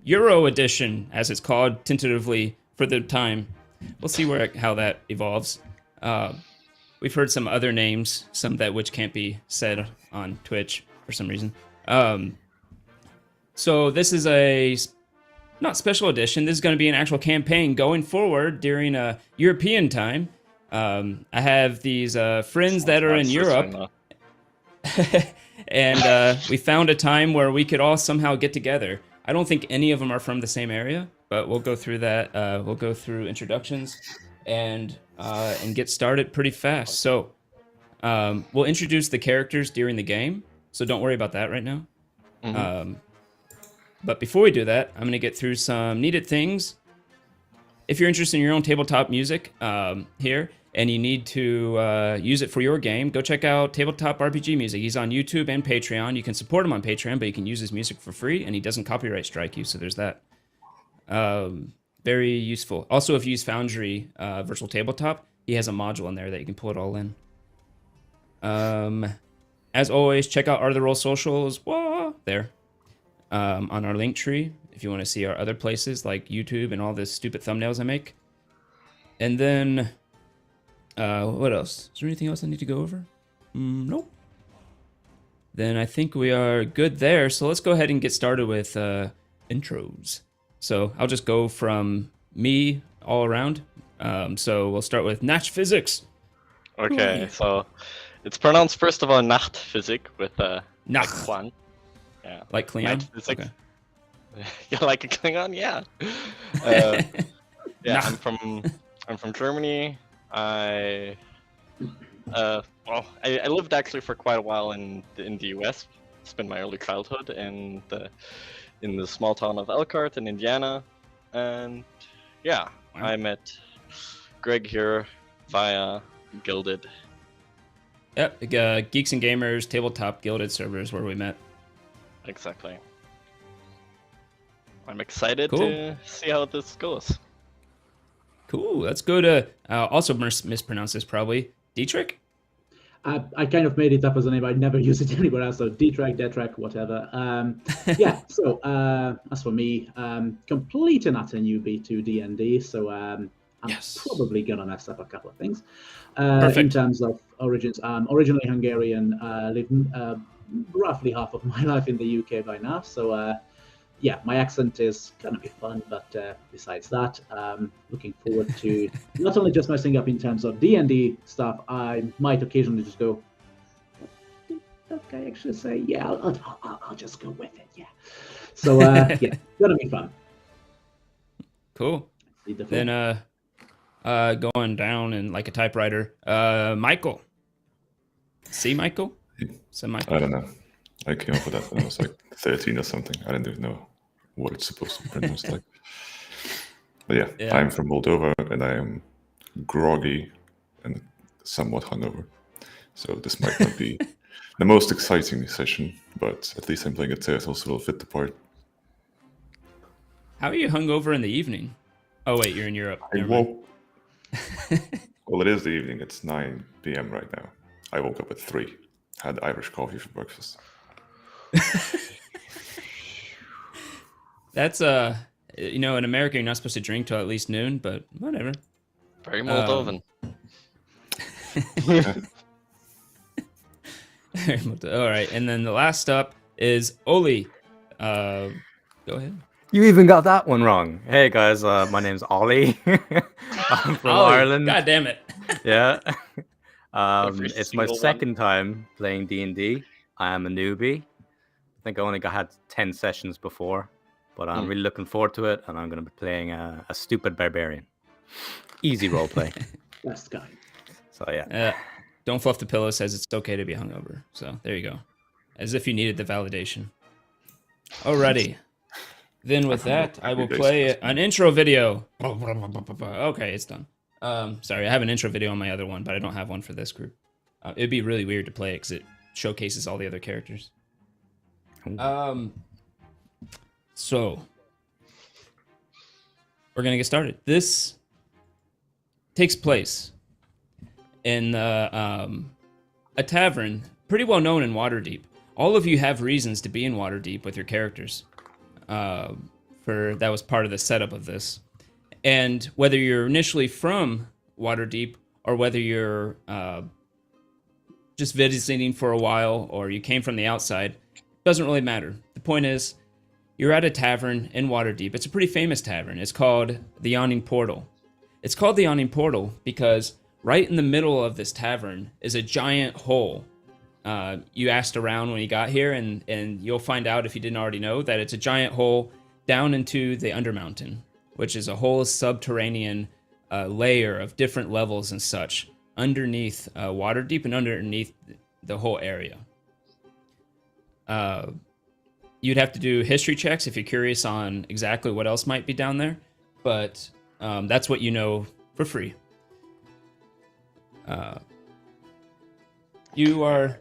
Euro edition, as it's called tentatively for the time. We'll see how that evolves. We've heard some other names, some that which can't be said on Twitch for some reason. So this is a not special edition. This is going to be an actual campaign going forward during European time. I have these friends that are in Europe, and we found a time where we could all somehow get together. I don't think any of them are from the same area, but we'll go through that. We'll go through introductions and get started pretty fast. So we'll introduce the characters during the game, so don't worry about that right now. But before we do that, I'm going to get through some needed things. If you're interested in your own tabletop music here, and you need to use it for your game, go check out Tabletop RPG Music. He's on YouTube and Patreon. You can support him on Patreon, but you can use his music for free, and he doesn't copyright strike you, so there's that. Very useful. Also, if you use Foundry Virtual Tabletop, he has a module in there that you can pull it all in. As always, check out Art of the Roll socials. Whoa, there. On our link tree, if you want to see our other places like YouTube and all the stupid thumbnails I make. And then, what else? Is there anything else I need to go over? Nope. Then I think we are good there. So let's go ahead and get started with intros. So I'll just go from me all around. So we'll start with Natch Physics. Okay, so it's pronounced first of all Nacht Physik with Nacht. Kwan. Yeah. Like Klingon? Okay. You like a Klingon? Yeah. Yeah, I'm from Germany. I lived actually for quite a while in the US. Spent my early childhood in the small town of Elkhart in Indiana, and yeah, wow. I met Greg here via Gilded. Yep, Geeks and Gamers Tabletop Gilded servers where we met. Exactly. I'm excited to see how this goes. Cool. Let's go to also mispronounce this probably. Dietrich? I kind of made it up as a name. I never use it anywhere else. So Dietrich, Detrek, whatever. Yeah. So as for me, complete and utter newbie to D&D. So I'm probably gonna mess up a couple of things. In terms of origins, I'm originally Hungarian. Lived roughly half of my life in the UK by now. So yeah, my accent is gonna be fun, but besides that, looking forward to not only just messing up in terms of D&D stuff, I might occasionally just go, that guy actually say, yeah, I'll just go with it, yeah. So yeah, gonna be fun. Cool. Then going down in like a typewriter, Michael. See Michael? I don't know. I came up with that when I was like 13 or something. I didn't even know what it's supposed to be pronounced like. But yeah, I'm from Moldova and I am groggy and somewhat hungover. So this might not be the most exciting session, but at least I'm playing a turtle, so it'll fit the part. How are you hungover in the evening? Oh wait, you're in Europe. Well, it is the evening. It's 9 p.m. right now. I woke up at 3. Had Irish coffee for breakfast. That's in America you're not supposed to drink till at least noon, but whatever. Very Moldovan. All right, and then the last up is Oli. Go ahead. You even got that one wrong. Hey guys, my name's Ollie. I'm from Ireland. God damn it. Yeah. It's my second time playing D&D. I am a newbie. I think I only had 10 sessions before, but I'm really looking forward to it, and I'm going to be playing a stupid barbarian. Easy roleplay. Best guy. So yeah. Don't Fluff the Pillow says it's okay to be hungover. So there you go. As if you needed the validation. Alrighty. Then with that, I will play an intro video. Okay, it's done. Sorry, I have an intro video on my other one, but I don't have one for this group. It'd be really weird to play because it showcases all the other characters. So we're gonna get started. This takes place in a tavern, pretty well known in Waterdeep. All of you have reasons to be in Waterdeep with your characters. that was part of the setup of this. And whether you're initially from Waterdeep or whether you're just visiting for a while or you came from the outside, doesn't really matter. The point is, you're at a tavern in Waterdeep. It's a pretty famous tavern. It's called the Yawning Portal. It's called the Yawning Portal because right in the middle of this tavern is a giant hole. You asked around when you got here, and you'll find out if you didn't already know that it's a giant hole down into the Undermountain, which is a whole subterranean layer of different levels and such underneath Waterdeep and underneath the whole area. You'd have to do history checks if you're curious on exactly what else might be down there, but that's what you know for free. You are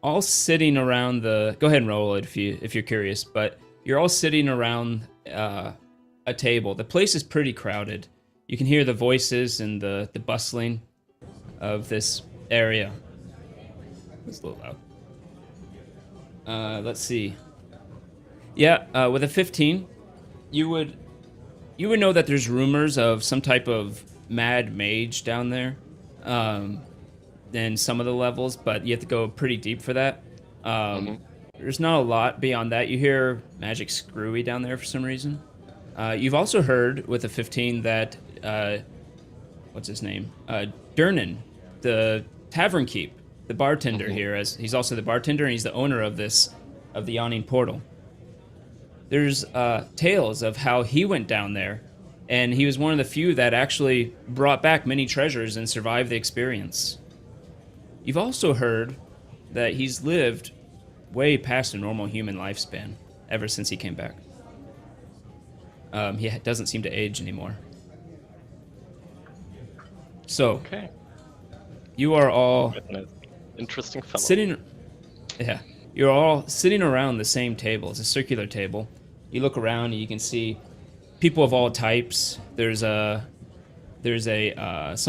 all sitting around the... Go ahead and roll it if you're curious, but you're all sitting around a table. The place is pretty crowded. You can hear the voices and the bustling of this area. It's a little loud. Let's see. Yeah, with a 15, you would know that there's rumors of some type of mad mage down there. In some of the levels, but you have to go pretty deep for that. There's not a lot beyond that. You hear Magic Screwy down there for some reason. You've also heard with a 15 that what's his name? Durnan, the tavern keep, the bartender here, as he's also the bartender and he's the owner of the Yawning Portal. There's tales of how he went down there, and he was one of the few that actually brought back many treasures and survived the experience. You've also heard that he's lived way past a normal human lifespan ever since he came back. He doesn't seem to age anymore. So, Okay. You are all interesting fellow. You're all sitting around the same table. It's a circular table. You look around and you can see people of all types. There's some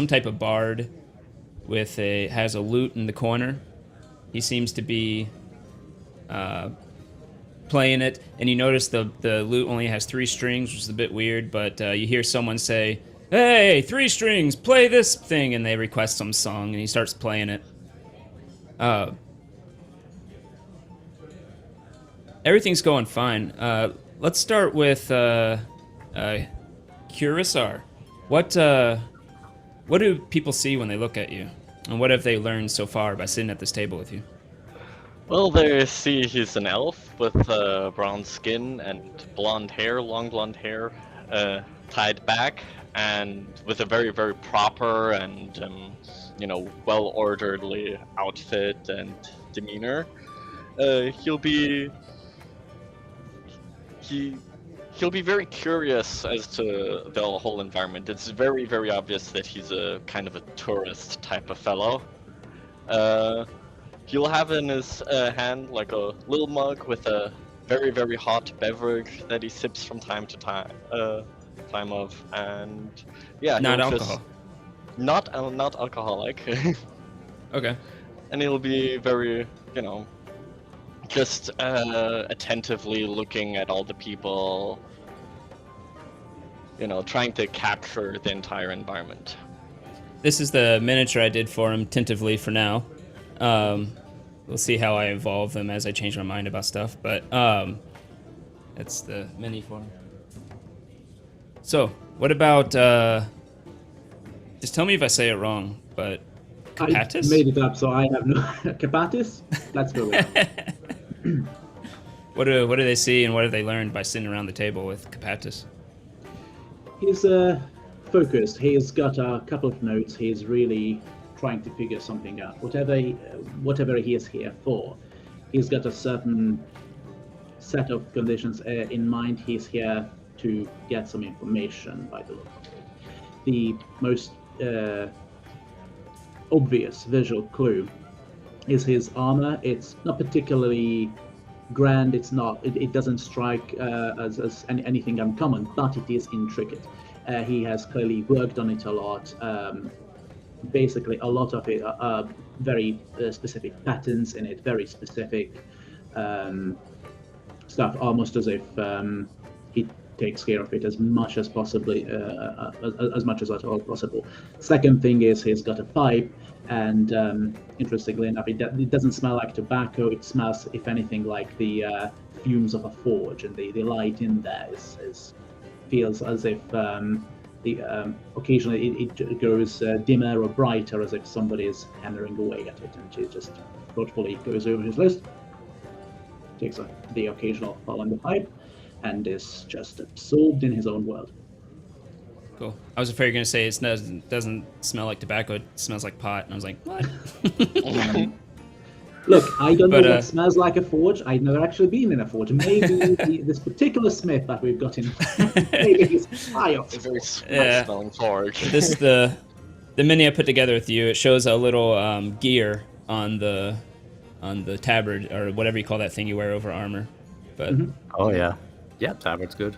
type of bard has a lute in the corner. He seems to be playing it, and you notice the lute only has 3 strings, which is a bit weird, but you hear someone say, "Hey, 3 strings, play this thing," and they request some song, and he starts playing it. Everything's going fine. Let's start with Kurisar. What do people see when they look at you? And what have they learned so far by sitting at this table with you? Well, they see he's an elf with brown skin and blonde hair, long blonde hair, tied back, and with a very, very proper and well-orderly outfit and demeanor. He'll be very curious as to the whole environment. It's very, very obvious that he's a kind of a tourist type of fellow. He'll have in his hand like a little mug with a very, very hot beverage that he sips from time to time, and yeah, Not alcohol. Not alcoholic. Okay. And he'll be very, just attentively looking at all the people, trying to capture the entire environment. This is the miniature I did for him, tentatively for now. We'll see how I evolve them as I change my mind about stuff, but that's the mini for him. So, what about, just tell me if I say it wrong, but Capatis? I made it up, so I have no... Capatis? Let's go with that. What do they see and what have they learned by sitting around the table with Capatis? He's focused. He's got a couple of notes. He's really trying to figure something out. Whatever he is here for, he's got a certain set of conditions in mind. He's here to get some information by the look of it. The most obvious visual clue is his armor. It's not particularly grand. It's not. It doesn't strike as anything uncommon, but it is intricate. He has clearly worked on it a lot. Basically, a lot of it are very specific patterns in it, very specific stuff, almost as if he takes care of it as much as possibly, as much as at all possible. Second thing is he's got a pipe, and interestingly enough, it doesn't smell like tobacco. It smells, if anything, like the fumes of a forge, and the light in there feels as if occasionally it grows dimmer or brighter, as if somebody is hammering away at it, and she just thoughtfully goes over his list, takes the occasional pull on the pipe, and is just absorbed in his own world. Cool. I was afraid you were going to say it doesn't smell like tobacco, it smells like pot. And I was like, what? Look, I don't know what smells like a forge. I've never actually been in a forge. Maybe this particular smith that we've got in, maybe he's high off. It's a very smelling forge. This the mini I put together with you. It shows a little gear on the tabard, or whatever you call that thing you wear over armor. But Oh yeah, tabard's good.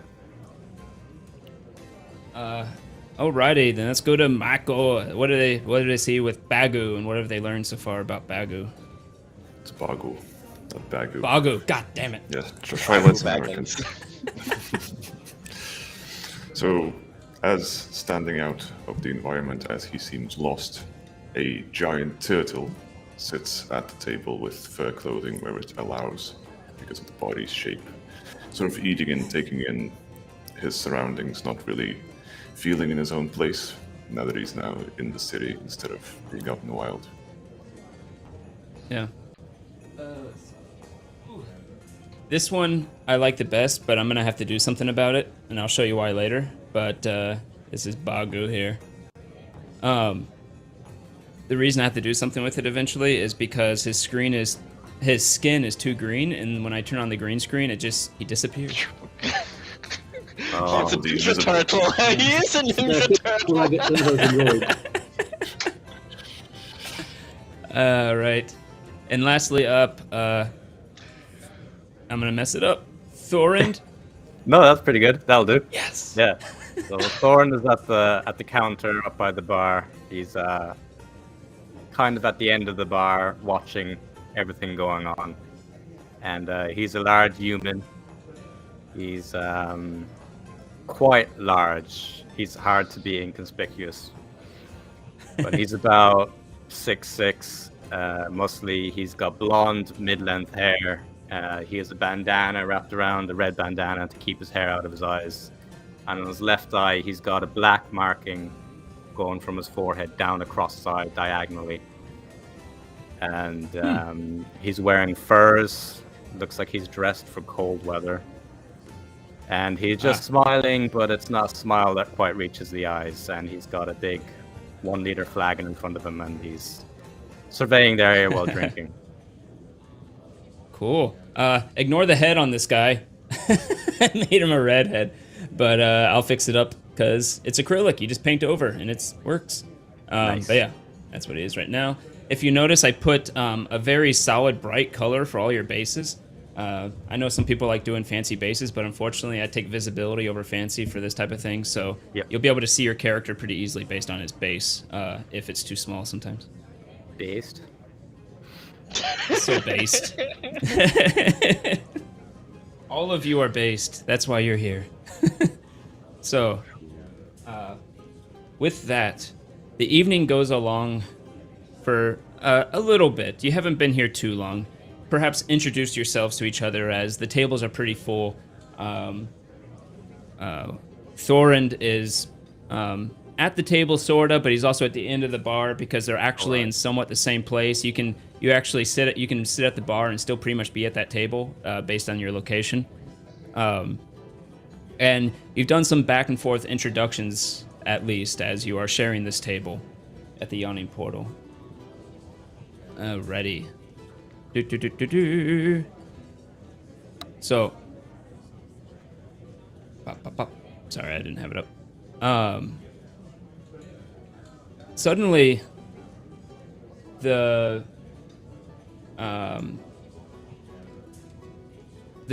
Alrighty, then let's go to Mako. What do they see with Bagu, and what have they learned so far about Bagu? It's Bagu, not Bagu. Bagu, god damn it. Yes, try and learn some Americans. So, as standing out of the environment as he seems lost, a giant turtle sits at the table with fur clothing where it allows, because of the body's shape, sort of eating and taking in his surroundings, not really feeling in his own place, now that he's now in the city instead of being out in the wild. Yeah. This one I like the best, but I'm gonna have to do something about it, and I'll show you why later. But this is Bagu here. The reason I have to do something with it eventually is because his skin is too green, and when I turn on the green screen, he disappears. Oh, it's a ninja turtle. He is a ninja turtle. Right. And lastly up, I'm gonna mess it up. Thorund. No, that's pretty good. That'll do. Yes. Yeah. So Thorund is at the counter up by the bar. He's kind of at the end of the bar, watching everything going on. And he's a large human. He's quite large. He's hard to be inconspicuous. But he's about 6'6", muscly. He's got blonde, mid-length hair. He has a bandana wrapped around, a red bandana to keep his hair out of his eyes. And on his left eye, he's got a black marking going from his forehead down across side diagonally. And he's wearing furs. Looks like he's dressed for cold weather. And he's just smiling, but it's not a smile that quite reaches the eyes. And he's got a big 1-liter flagon in front of him, and he's surveying the area while drinking. Cool. Ignore the head on this guy. I made him a redhead, but I'll fix it up because it's acrylic. You just paint over, and it works. Nice. But yeah, that's what it is right now. If you notice, I put a very solid, bright color for all your bases. I know some people like doing fancy bases, but unfortunately I take visibility over fancy for this type of thing, so you'll be able to see your character pretty easily based on his base, if it's too small sometimes. Based? So based. All of you are based. That's why you're here. So, with that, the evening goes along for a little bit. You haven't been here too long. Perhaps introduce yourselves to each other, as the tables are pretty full. Thorund is at the table, sorta, but he's also at the end of the bar because they're actually in somewhat the same place. You can sit at the bar and still pretty much be at that table based on your location. And you've done some back and forth introductions, at least, as you are sharing this table at the Yawning Portal. Alrighty. So, pop. Sorry, I didn't have it up. Suddenly, the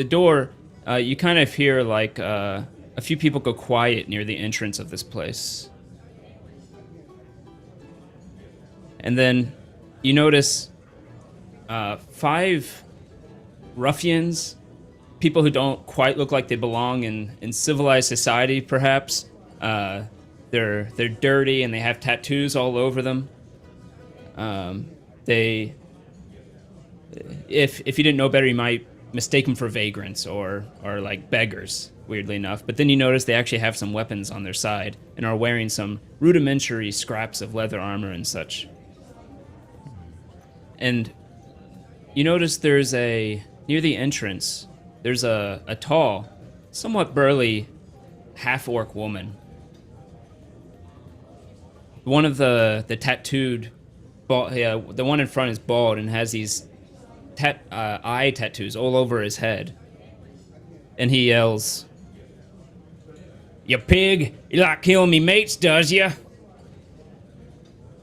door, you kind of hear like a few people go quiet near the entrance of this place. And then you notice 5 ruffians people who don't quite look like they belong in civilized society, perhaps. They're dirty and they have tattoos all over them. They, if you didn't know better, you might mistake them for vagrants or like beggars, weirdly enough. But then you notice they actually have some weapons on their side and are wearing some rudimentary scraps of leather armor and such. And you notice there's near the entrance, there's a tall, somewhat burly half-orc woman. One of the tattooed, the one in front is bald and has these eye tattoos all over his head. And he yells, "You pig, you like killing me mates, does ya?"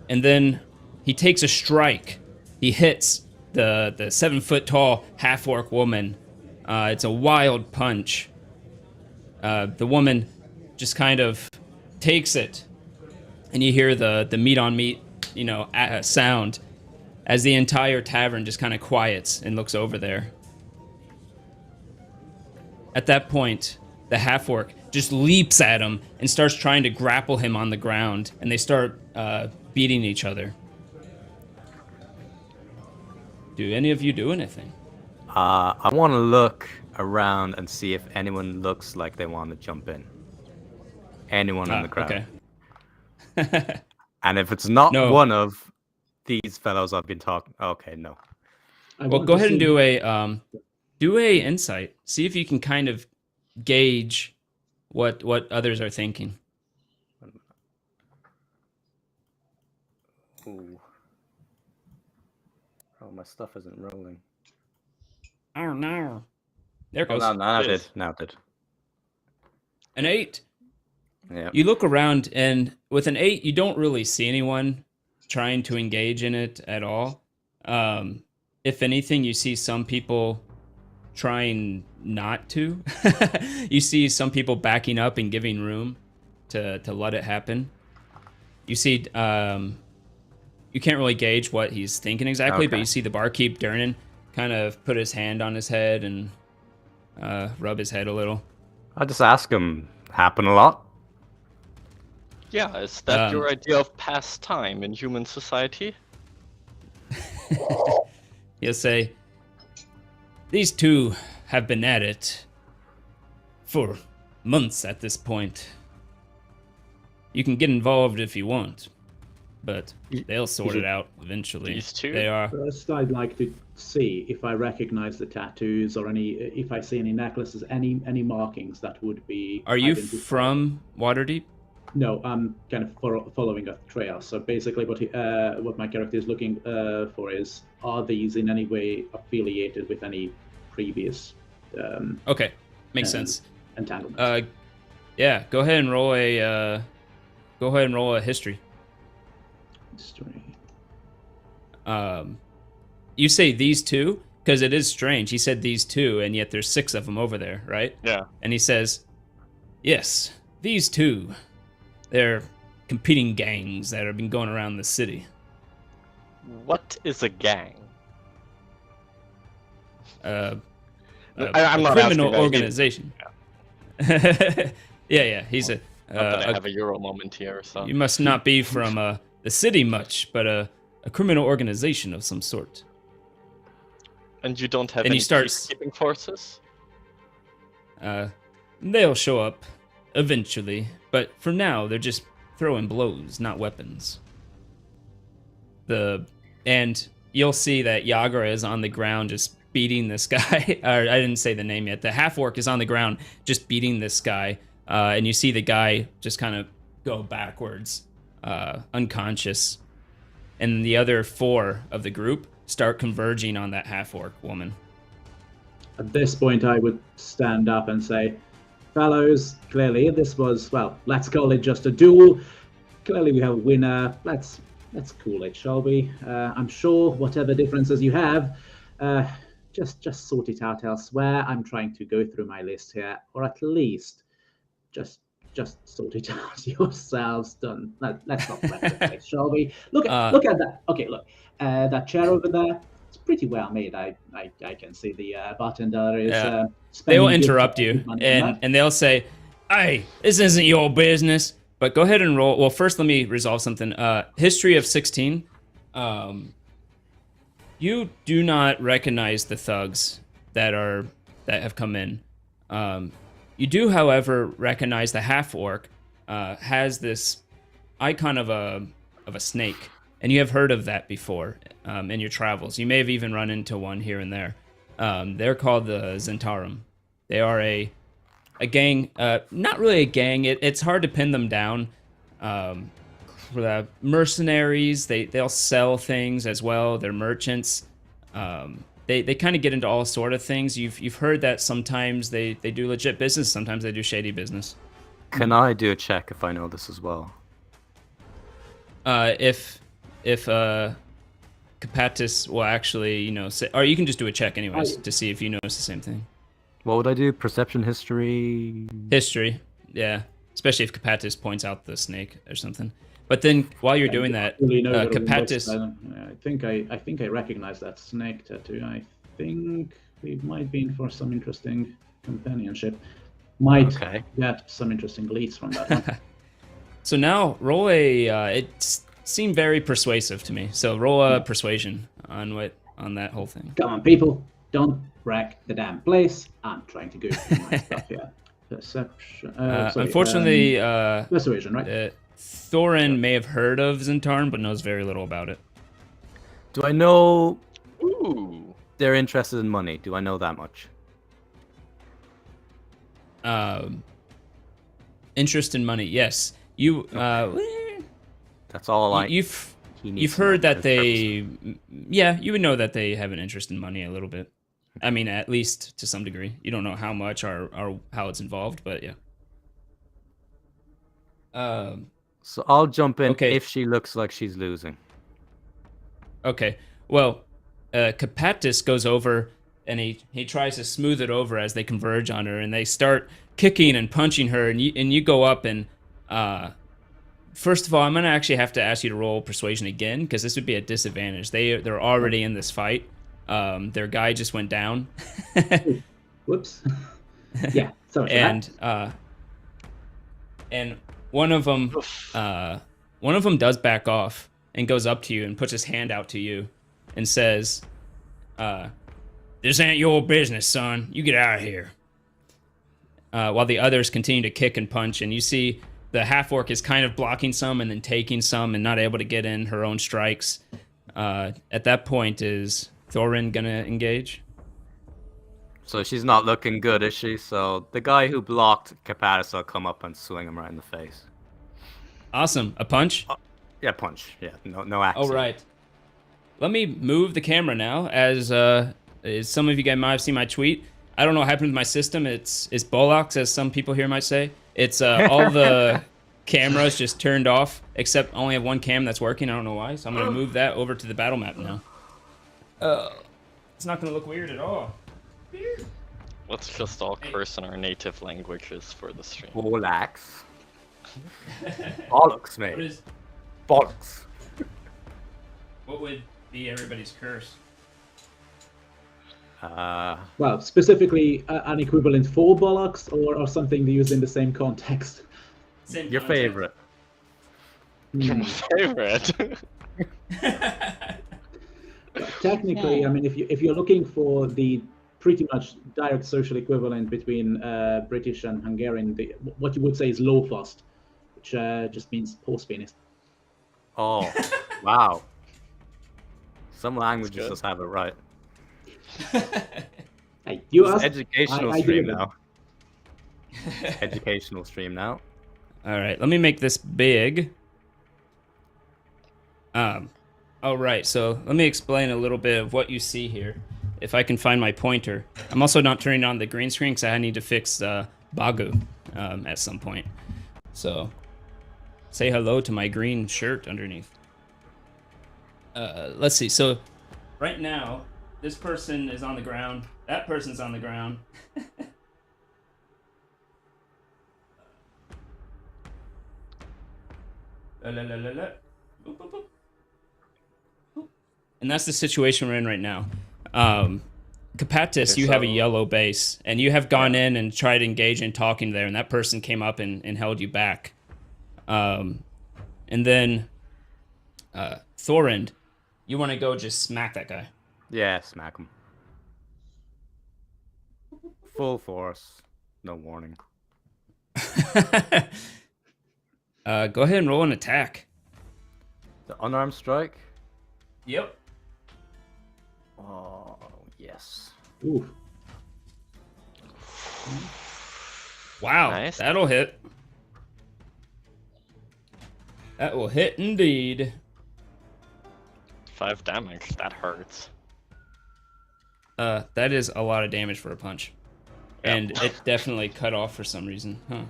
And then he takes a strike. He hits the 7-foot-tall half-orc woman. It's a wild punch. The woman just kind of takes it, and you hear the meat on meat, sound as the entire tavern just kind of quiets and looks over there. At that point, the half-orc just leaps at him and starts trying to grapple him on the ground, and they start beating each other. Do any of you do anything? I want to look around and see if anyone looks like they want to jump in. Anyone in the crowd. Okay. And if it's not No. one of these fellows I've been talking, okay, no. Well, go ahead and do a insight. See if you can kind of gauge what others are thinking. Ooh. Oh, my stuff isn't rolling. Oh no! There it Oh, goes. now it did. Now it did. An 8. Yeah. You look around, and with an 8, you don't really see anyone trying to engage in it at all. If anything, you see some people trying not to. You see some people backing up and giving room to let it happen. You see, you can't really gauge what he's thinking exactly, but you see the barkeep Durnan kind of put his hand on his head and rub his head a little. I just ask him, happen a lot? Yeah, is that your idea of pastime in human society? He'll say, "These two have been at it for months at this point. You can get involved if you want, but they'll sort it out eventually." These two? They are. First, I'd like to see if I recognize the tattoos or if I see any necklaces, any markings that would be. Are you identified. from Waterdeep? No, I'm kind of following a trail. So basically, what my character is looking for is, are these in any way affiliated with any previous? Okay, makes sense. Entanglements. Yeah, go ahead and roll a history. History. You say these two because it is strange. He said these two, and yet there's 6 of them over there, right? Yeah. And he says, "Yes, these two. They're competing gangs that have been going around the city." What is a gang? I'm not criminal asking that. organization. Yeah. He's Not that I have a Euro moment here, so. You must not be from the city much, but a criminal organization of some sort. And you don't have And any you start- peacekeeping forces? They'll show up eventually, but for now they're just throwing blows, not weapons. And you'll see that Yagra is on the ground just beating this guy. Or I didn't say the name yet. The half-orc is on the ground just beating this guy, and you see the guy just kind of go backwards, unconscious. And the other 4 of the group start converging on that half-orc woman. At this point, I would stand up and say, "Fellows, clearly this was, well, let's call it just a duel. Clearly we have a winner. Let's cool it, shall we? I'm sure whatever differences you have, just sort it out elsewhere. I'm trying to go through my list here, or at least just sort it out yourselves. Let's not play the place, shall we? Look at that. Okay, look, that chair over there. it's pretty well made. I can see the bartender is they will spending interrupt you, good money on that. and they'll say, "Hey, this isn't your business." But go ahead and roll. Well, first, let me resolve something. History of 16. You do not recognize the thugs that have come in. You do, however, recognize the half orc has this icon of a snake, and you have heard of that before in your travels. You may have even run into one here and there. They're called the Zentarum. They are a gang, not really a gang. It's hard to pin them down. For the mercenaries, they'll sell things as well. They're merchants. They kind of get into all sort of things. You've heard that sometimes they do legit business, sometimes they do shady business. Can I do a check if I know this as well? If Capatis will actually, say, or you can just do a check anyways to see if you notice the same thing. What would I do? Perception, history? History, yeah. Especially if Capatis points out the snake or something. But then while you're doing that, Capatis... I think I recognize that snake tattoo. I think we might be in for some interesting companionship. Might get some interesting leads from that one. So now roll it seemed very persuasive to me. So roll a persuasion on that whole thing. Come on, people, don't wreck the damn place. I'm trying to go through my stuff here. Perception. Unfortunately, persuasion, right? Thorin may have heard of Zentarn, but knows very little about it. Do I know they're interested in money? Do I know that much? Interest in money, yes. You. That's all You've heard that they. Yeah, you would know that they have an interest in money a little bit. I mean, at least to some degree. You don't know how much or how it's involved, but yeah. So I'll jump in if she looks like she's losing. Okay. Well, Capatis goes over and he tries to smooth it over as they converge on her, and they start kicking and punching her, and you go up and first of all, I'm gonna actually have to ask you to roll persuasion again because this would be a disadvantage. They're already in this fight. Their guy just went down. Whoops. Yeah. Sorry. And one of them does back off and goes up to you and puts his hand out to you and says, "This ain't your business, son. You get out of here." While the others continue to kick and punch, and you see the half-orc is kind of blocking some and then taking some and not able to get in her own strikes. At that point, is Thorin gonna engage? So she's not looking good, is she? So the guy who blocked Capatis will come up and swing him right in the face. Awesome. A punch? Yeah, punch. Yeah, no action. All right. Let me move the camera now, as some of you guys might have seen my tweet. I don't know what happened with my system. It's Bollocks, as some people here might say. It's all the cameras just turned off, except only have one cam that's working. I don't know why, so I'm going to move that over to the battle map now. It's not going to look weird at all. Let's just all curse in our native languages for the stream. Bollocks. Bollocks, mate. Bollocks. What would be everybody's curse? Well, specifically an equivalent for bollocks or something used in the same context. Your favorite. Your favorite. Technically, I mean, if you're looking for the pretty much direct social equivalent between British and Hungarian, what you would say is lófaszt, which just means horse penis. Oh, wow. Some languages just have it right. Hey, you it's asked, educational I stream now. Educational stream now. All right, let me make this big. All right, so let me explain a little bit of what you see here. If I can find my pointer. I'm also not turning on the green screen because I need to fix Bagu at some point. So say hello to my green shirt underneath. Let's see. So right now, this person is on the ground. That person's on the ground. And that's the situation we're in right now. Capatis, Okay, you have a so- yellow base, and you have gone in and tried to engage in talking there, and that person came up and held you back. And then Thorind, you want to go just smack that guy. Yeah, smack him. Full force. No warning. Go ahead and roll an attack. The unarmed strike? Yep. Oh, yes. Ooh. Wow, Nice. that'll hit. That will hit indeed. 5 damage. That hurts. That is a lot of damage for a punch. And it definitely cut off for some reason. Huh.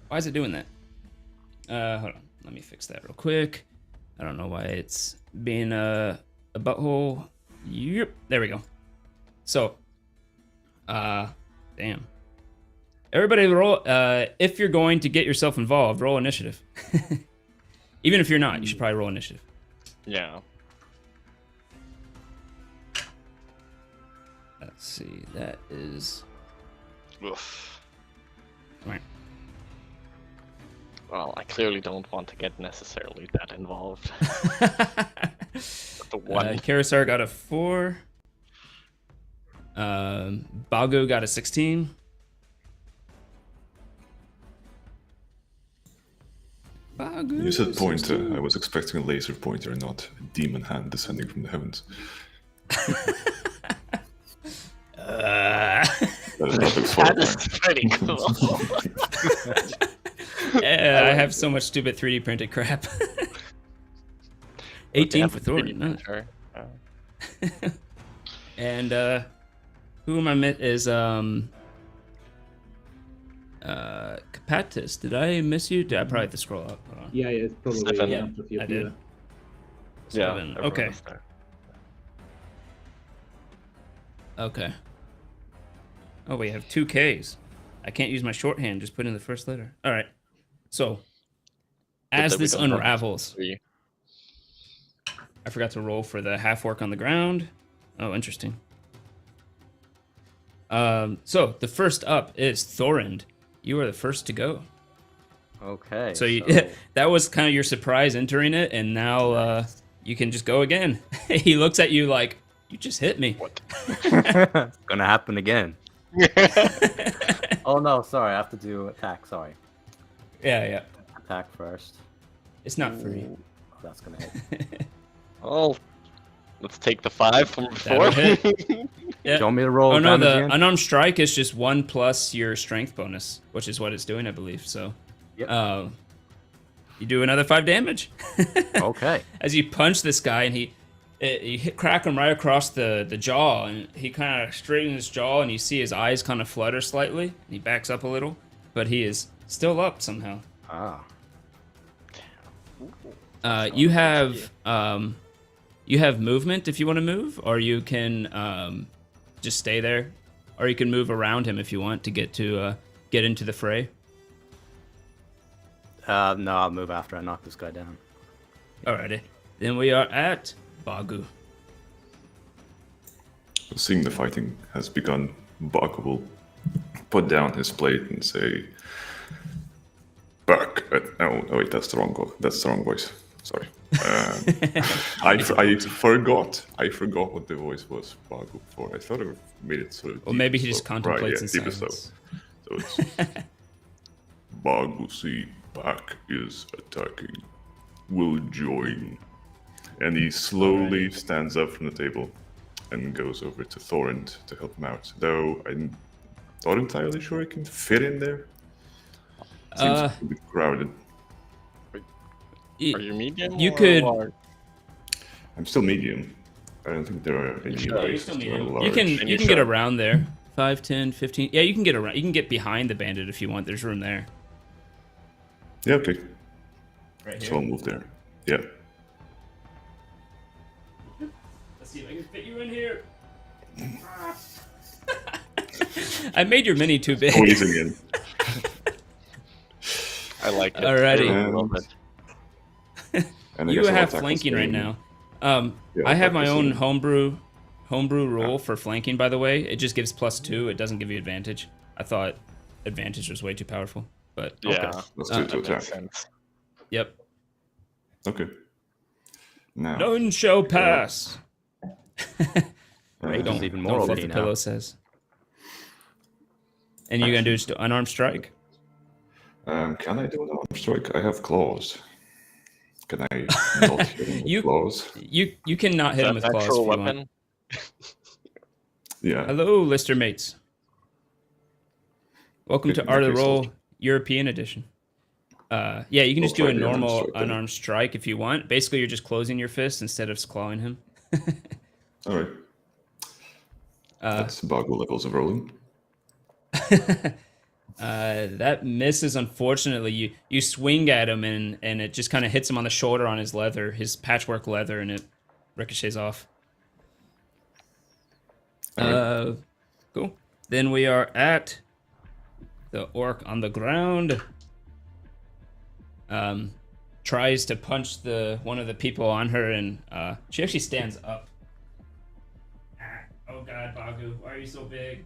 Why is it doing that? Hold on. Let me fix that real quick. I don't know why it's being a butthole. Yep. There we go. So, damn. Everybody roll, if you're going to get yourself involved, roll initiative. Even if you're not, you should probably roll initiative. Yeah. Let's see, that is... Oof. Right. Well, I clearly don't want to get necessarily that involved. The one. Karasar got a 4. Bago got a 16. Bago, You said pointer. 16. I was expecting a laser pointer, not a demon hand descending from the heavens. That is not That is extraordinary. pretty cool. I have so much stupid 3D printed crap. 18 for Thor. And who am I met is Capatis. Did I miss you? Did I probably have to scroll up? Hold on. Yeah, it's probably Seven. Yeah, a few I of you did. there. Yeah. 7. everyone Okay. was there. Okay. Oh, we have 2 Ks. I can't use my shorthand. Just put in the first letter. All right. So, as that we this don't have unravels, 3. I forgot to roll for the half orc on the ground. Oh, interesting. So the first up is Thorind. You are the first to go. Okay. So you, that was kind of your surprise entering it, and now you can just go again. He looks at you like, you just hit me. What? It's gonna happen again. Oh no, sorry, I have to do attack, sorry. Yeah. Attack first. It's not free. Oh, that's gonna hit. Oh, let's take the 5 from That'll before. hit. Do Yeah. you want me to roll Oh no, damage the again? unarmed strike is just 1 plus your strength bonus, which is what it's doing, I believe. So, Yep. you do another 5 damage. Okay. As you punch this guy, and crack him right across the jaw, and he kind of straightens his jaw, and you see his eyes kind of flutter slightly, and he backs up a little, but he is still up somehow. Ah. You have movement if you want to move, or you can just stay there, or you can move around him if you want to get into the fray. No, I'll move after I knock this guy down. Alrighty, then we are at Bagu. Seeing the fighting has begun, Baku will put down his plate and say, "Back." Oh wait, that's the wrong voice. Sorry. I forgot what the voice was Bagu for. I thought I made it sort of. Well, maybe he just contemplates in deeper silence. So it's Bagu see back is attacking. Will join. And he slowly stands up from the table and goes over to Thorind to help him out. Though I'm not entirely sure he can fit in there. Seems a bit crowded. Are you medium? You or could- large? I'm still medium. I don't think there are any sure? ways to large. You can And you get should. around there. 5, 10, 15. Yeah, you can get around. You can get behind the bandit if you want. There's room there. Yeah, okay. Right So I'll move there. Yeah. Let's see if I can fit you in here. I made your mini too big. Squeezing in. I like it. Alrighty. I love it. And I You guess I'll have attack flanking this right guy. now. I I'll have my practice own it. homebrew rule for flanking, by the way. It just gives +2. It doesn't give you advantage. I thought advantage was way too powerful, but Yeah, Let's do it to that attack. makes sense. yep. Okay. Now. None shall pass. Rage is even more Don't fluff OP the now. pillow says. And you're gonna do just unarmed strike? Can I do an arm strike? I have claws. Can I not hit him with claws? You cannot hit Is him that with claws if actual you want. weapon? Yeah. Hello, Lister mates. Welcome Okay, to in Art that of the case, Roll European Edition. Yeah, you can I'll just do try a the unarmed normal strike then. unarmed strike if you want. Basically, you're just closing your fist instead of clawing him. All right. That's Bagu levels of rolling. That misses, unfortunately. You swing at him and it just kind of hits him on the shoulder on his leather, his patchwork leather, and it ricochets off. Alright. Cool. Then we are at the orc on the ground. Tries to punch one of the people on her, and she actually stands up. Oh god, Bagu, why are you so big?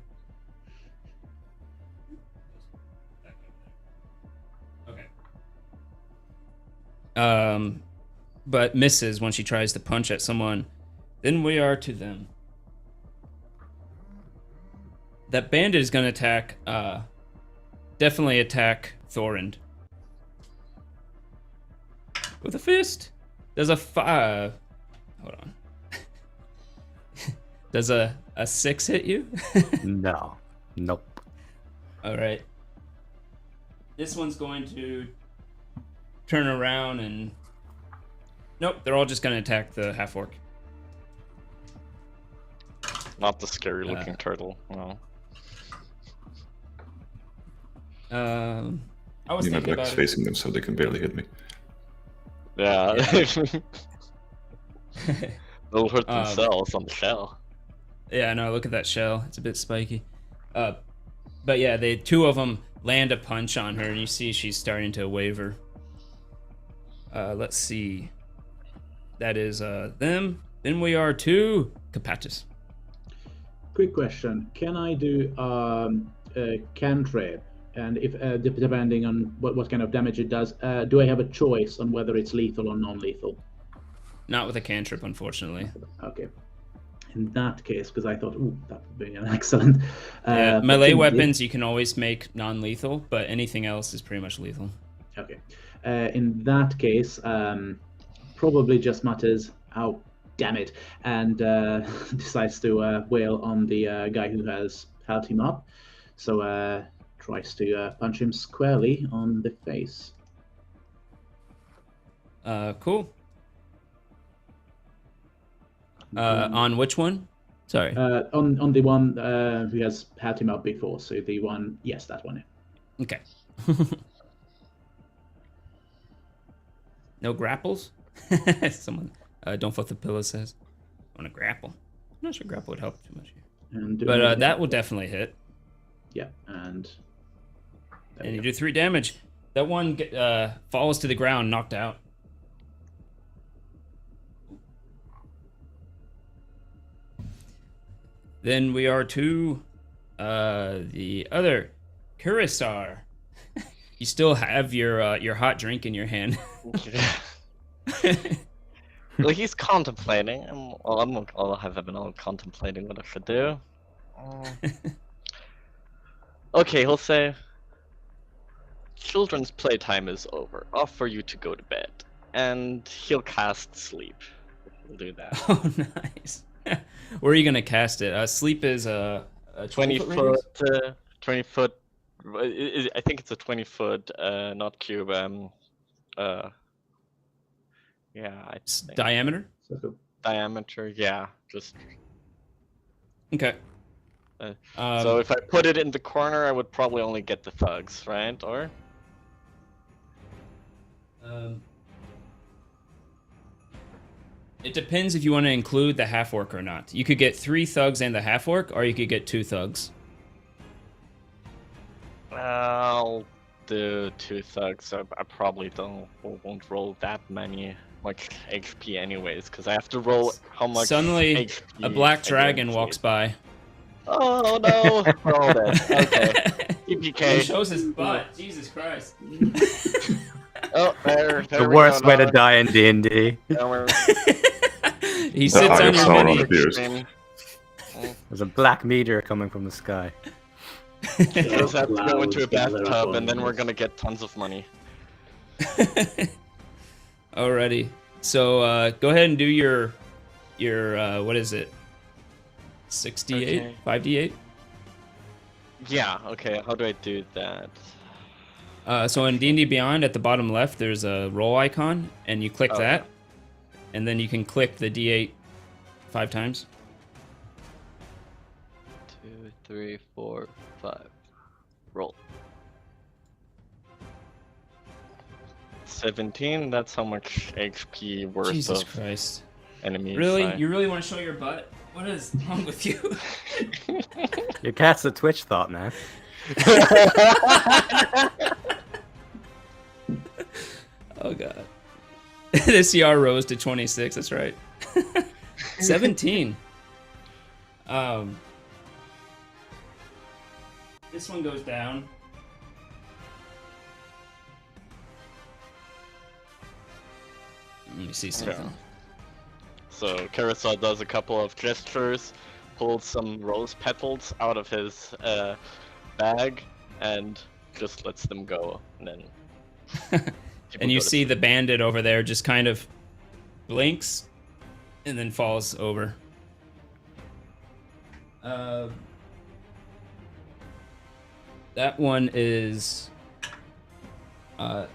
Okay. But misses when she tries to punch at someone. Then we are to them. That bandit is gonna attack, definitely attack Thorund. With a fist. Does a hold on. Does a 6 hit you? No. Nope. All right. This one's going to turn around and... Nope, they're all just going to attack the half-orc. Not the scary-looking turtle. No. I was My thinking back is about it. facing them so they can barely hit me. Yeah. They'll hurt themselves on the shell. Yeah, no, look at that shell. It's a bit spiky. But yeah, two of them land a punch on her, and you see she's starting to waver. Let's see. That is them. Then we are to Capatus. Quick question: can I do a cantrip? And if depending on what kind of damage it does, do I have a choice on whether it's lethal or non-lethal? Not with a cantrip, unfortunately. Okay. In that case, because I thought, ooh, that would be an excellent. Melee weapons you can always make non-lethal, but anything else is pretty much lethal. Okay. In that case, probably just mutters, "Oh, damn it," and decides to wail on the guy who has held him up. So tries to punch him squarely on the face. Cool. On which one? Sorry. On the one who has had him up before. So the one, yes, that one. Okay. No grapples? Someone, don't fuck the pillow says. I want to grapple. I'm not sure grapple would help too much here. But that will definitely hit. Yeah, and you do 3 damage. That one falls to the ground, knocked out. Then we are to the other Kurisar. You still have your hot drink in your hand. Well, he's contemplating. I'll have been all contemplating what I should do. Okay, he'll say, "Children's playtime is over. Off for you to go to bed." And he'll cast sleep. He'll do that. Oh, nice. Where are you gonna cast it? Sleep is a 20 foot. foot. 20 foot. I think it's a 20-foot, not cube. Yeah, I think. Diameter. Diameter. Yeah, just. Okay. So if I put it in the corner, I would probably only get the thugs, right? Or. It depends if you want to include the half-orc or not. You could get 3 thugs and the half-orc, or you could get 2 thugs. I'll do 2 thugs. I probably won't roll that many much HP anyways, because I have to roll how much Suddenly, HP a black I dragon guarantee. walks by. Oh no! We're all dead. Okay. He TPK. shows his butt. Jesus Christ. Oh, there The we worst go, way to now. die in D&D. He sits eye on of your Sauron mini. appears. There's a black meteor coming from the sky. We just have to go into a Clouds, bathtub, and then we're gonna get tons of money. Alrighty. So go ahead and do your what is it? 68? Okay. 5d8? Yeah. Okay. How do I do that? So in D&D Beyond, at the bottom left, there's a roll icon, and you click Okay. that, and then you can click the D8 5 times. 2, 3, 4, 5. Roll. 17. That's how much HP worth Jesus of Christ. enemies. Really? I- You really want to show your butt? What is wrong with you? Your cat's a Twitch thought, man. Oh god. The CR rose to 26, that's right. 17. This one goes down. Let me see something. So Carousel does a couple of gestures, pulls some rose petals out of his bag, and just lets them go. And then. people And you go to see sleep. the bandit over there just kind of blinks and then falls over. That one is.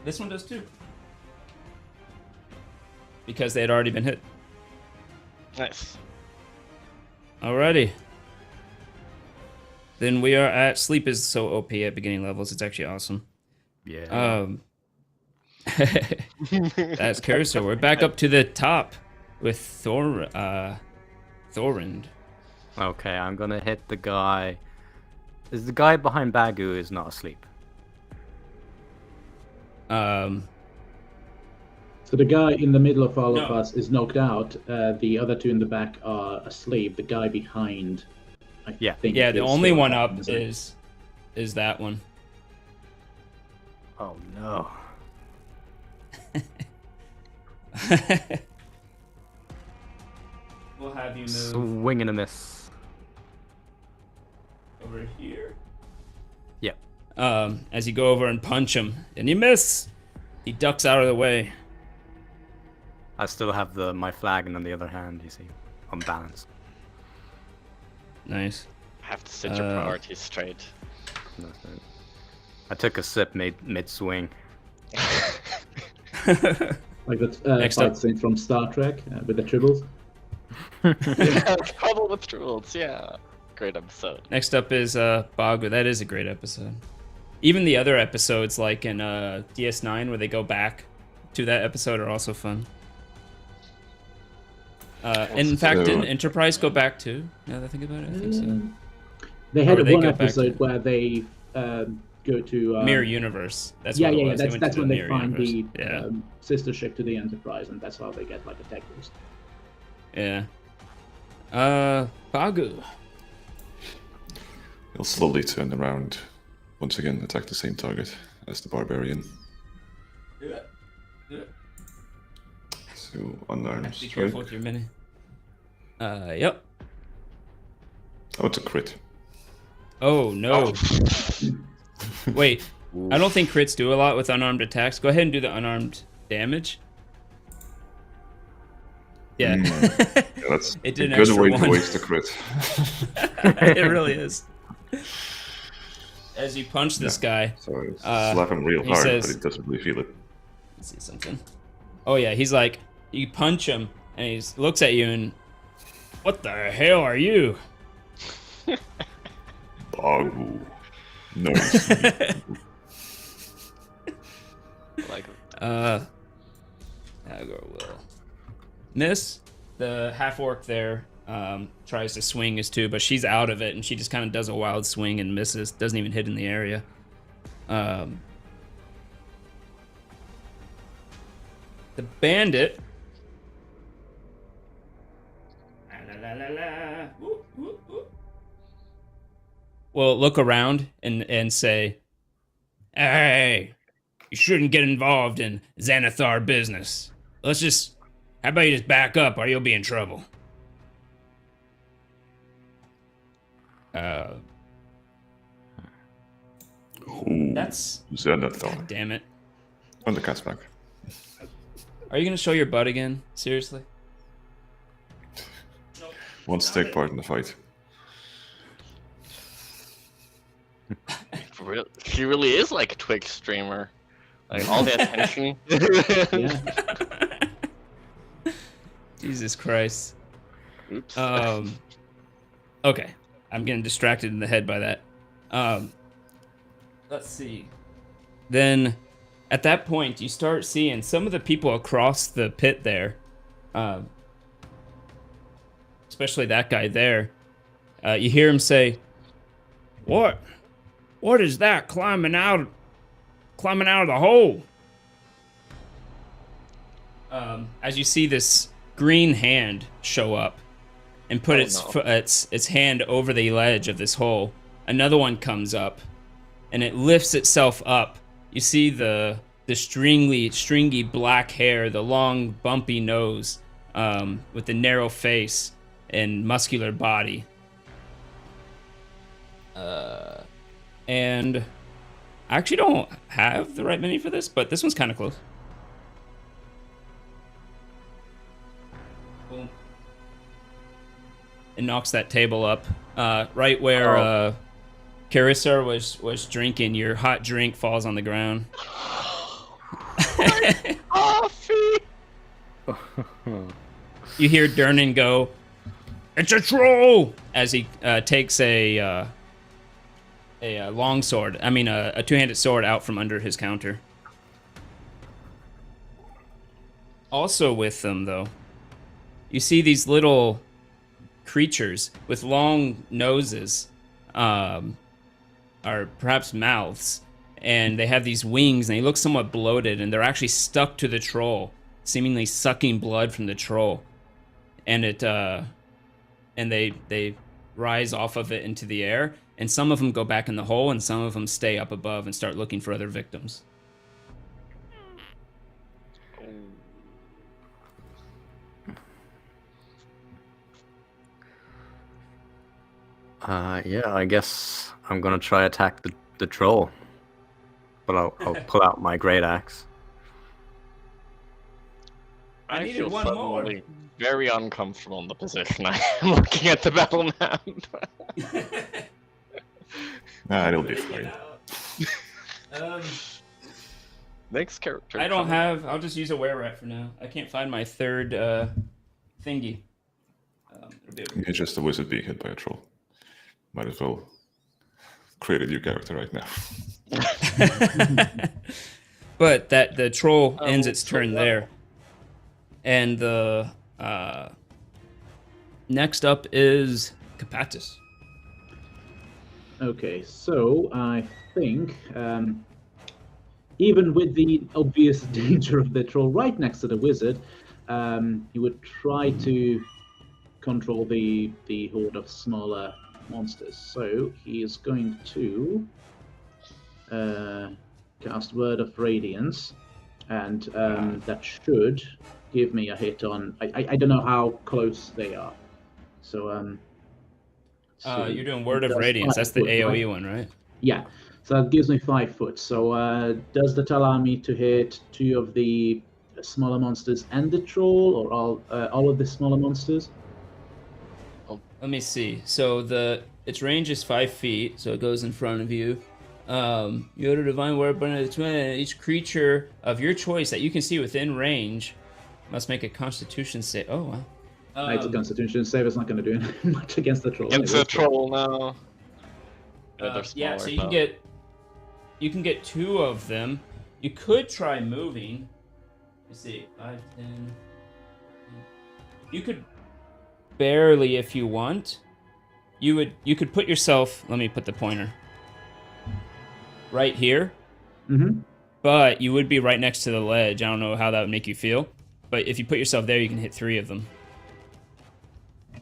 This one does too. Because they had already been hit. Nice. Alrighty. Then we are at sleep is so OP at beginning levels. It's actually awesome. Yeah. That's Carousel. We're back up to the top with Thorind. Okay, I'm gonna hit the guy. Is the guy behind Bagu is not asleep? So the guy in the middle of all of No. us is knocked out. The other two in the back are asleep. The guy behind, I Yeah. think. Yeah, the is only still one up, up isn't it? is that one. Oh no. We'll have you move Swing and a miss. over here. Yep. As you go over and punch him, and you miss. He ducks out of the way. I still have my flag on the other hand, you see. Unbalanced. Nice. Have to set your priorities straight. That's it. I took a sip mid-swing. Like that Next fight up. scene from Star Trek with the tribbles. Yeah, trouble with rules. Yeah, great episode. Next up is Bagu. That is a great episode. Even the other episodes, like in DS9, where they go back to that episode, are also fun. And in fact, So- didn't Enterprise go back too? Now that I think about it, I think so. They had Or they one go back episode to- where they go to Mirror Universe. That's yeah, what it yeah, was. that's went that's to when they Mirror find Universe. the sister ship to the Enterprise, and that's how they get like a tech boost. Yeah. Bagu. He'll slowly turn around, once again attack the same target as the barbarian. Do it. So unarmed Be strike. careful with your mini. Yep. Oh, it's a crit. Oh no. Wait, I don't think crits do a lot with unarmed attacks. Go ahead and do the unarmed damage. Yeah. Yeah, that's It a did an good extra way one. to waste a crit. It really is. As you punch this guy, So slap him real he hard, says- but he doesn't really feel it. let's see something. Oh yeah, he's like, you punch him, and he looks at you and, what the hell are you? Bagu. Nice. Like, Agor will miss. The half orc there tries to swing his too, but she's out of it, and she just kind of does a wild swing and misses. Doesn't even hit in the area. The bandit will look around and say, "Hey, you shouldn't get involved in Xanathar business. How about you just back up or you'll be in trouble." That's Xanathar. God damn it. On the cat's back. Are you gonna show your butt again? Seriously? Wants to take part in the fight. She really is like a Twitch streamer. Like all the attention. Yeah. Jesus Christ. Oops. Okay. I'm getting distracted in the head by that. Let's see. Then, at that point, you start seeing some of the people across the pit there, especially that guy there. You hear him say, "What? What is that climbing out of the hole?" As you see this green hand show up and put its hand over the ledge of this hole, another one comes up and it lifts itself up. You see the stringy black hair, the long bumpy nose, with the narrow face and muscular body. And I actually don't have the right mini for this, but this one's kind of close. Boom. It knocks that table up, right where Carissa was drinking. Your hot drink falls on the ground. Coffee. You hear Durnan go, "It's a troll!" as he takes a long sword. I mean, a two-handed sword out from under his counter. Also with them, though, you see these little creatures with long noses, or perhaps mouths, and they have these wings, and they look somewhat bloated, and they're actually stuck to the troll, seemingly sucking blood from the troll. And they rise off of it into the air, and some of them go back in the hole, and some of them stay up above and start looking for other victims. Yeah, I guess I'm gonna try attack the troll, but I'll pull out my great axe. I needed feel one more. suddenly very uncomfortable in the position I am looking at the battle map. It'll be fine. Next character. I don't have. I'll just use a were rat for now. I can't find my third thingy. You're just a wizard being hit by a troll. Might as well create a new character right now. But the troll ends its turn there. And the next up is Capatis. Okay, so I think even with the obvious danger of the troll right next to the wizard, he would try to control the horde of smaller monsters. So he is going to cast Word of Radiance, and that should give me a hit on. I don't know how close they are. So you're doing Word of Radiance. That's the AoE one, right? Yeah. So that gives me 5 foot. So does that allow me to hit 2 of the smaller monsters and the troll, or all of the smaller monsters? Let me see. So its range is 5 feet, so it goes in front of you. You utter divine word, but each creature of your choice that you can see within range must make a Constitution save. Oh wow. It's a Constitution save. It's not going to do much against the troll. Against the troll now. Yeah, so you can get 2 of them. You could try moving. Let's see, 5, 10. You could barely, if you want. You could put yourself. Let me put the pointer right here. Mm-hmm. But you would be right next to the ledge. I don't know how that would make you feel. But if you put yourself there, you can hit 3 of them.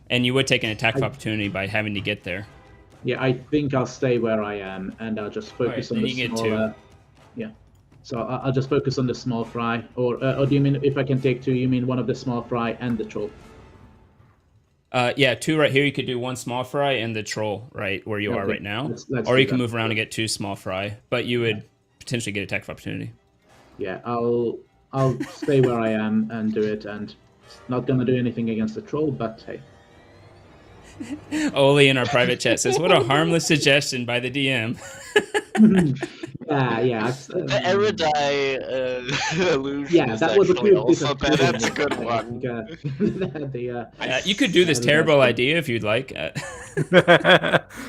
And you would take an attack of opportunity by having to get there. Yeah, I think I'll stay where I am, and I'll just focus on then the you get smaller. Yeah, so I'll just focus on the small fry, or do you mean if I can take two? You mean one of the small fry and the troll? Yeah, 2 right here. You could do 1 small fry and the troll right where you are Okay, right now, let's or do you can that. move around and get 2 small fry, but you would potentially get attack of opportunity. Yeah, I'll stay where I am and do it, and not gonna do anything against the troll, but hey. Oli in our private chat says, "What a harmless suggestion by the DM." Yeah. The Erudite illusion Yeah, is that was a actually good also bad. disappointment. That's a good I one. think, You could do this terrible idea if you'd like. Yeah,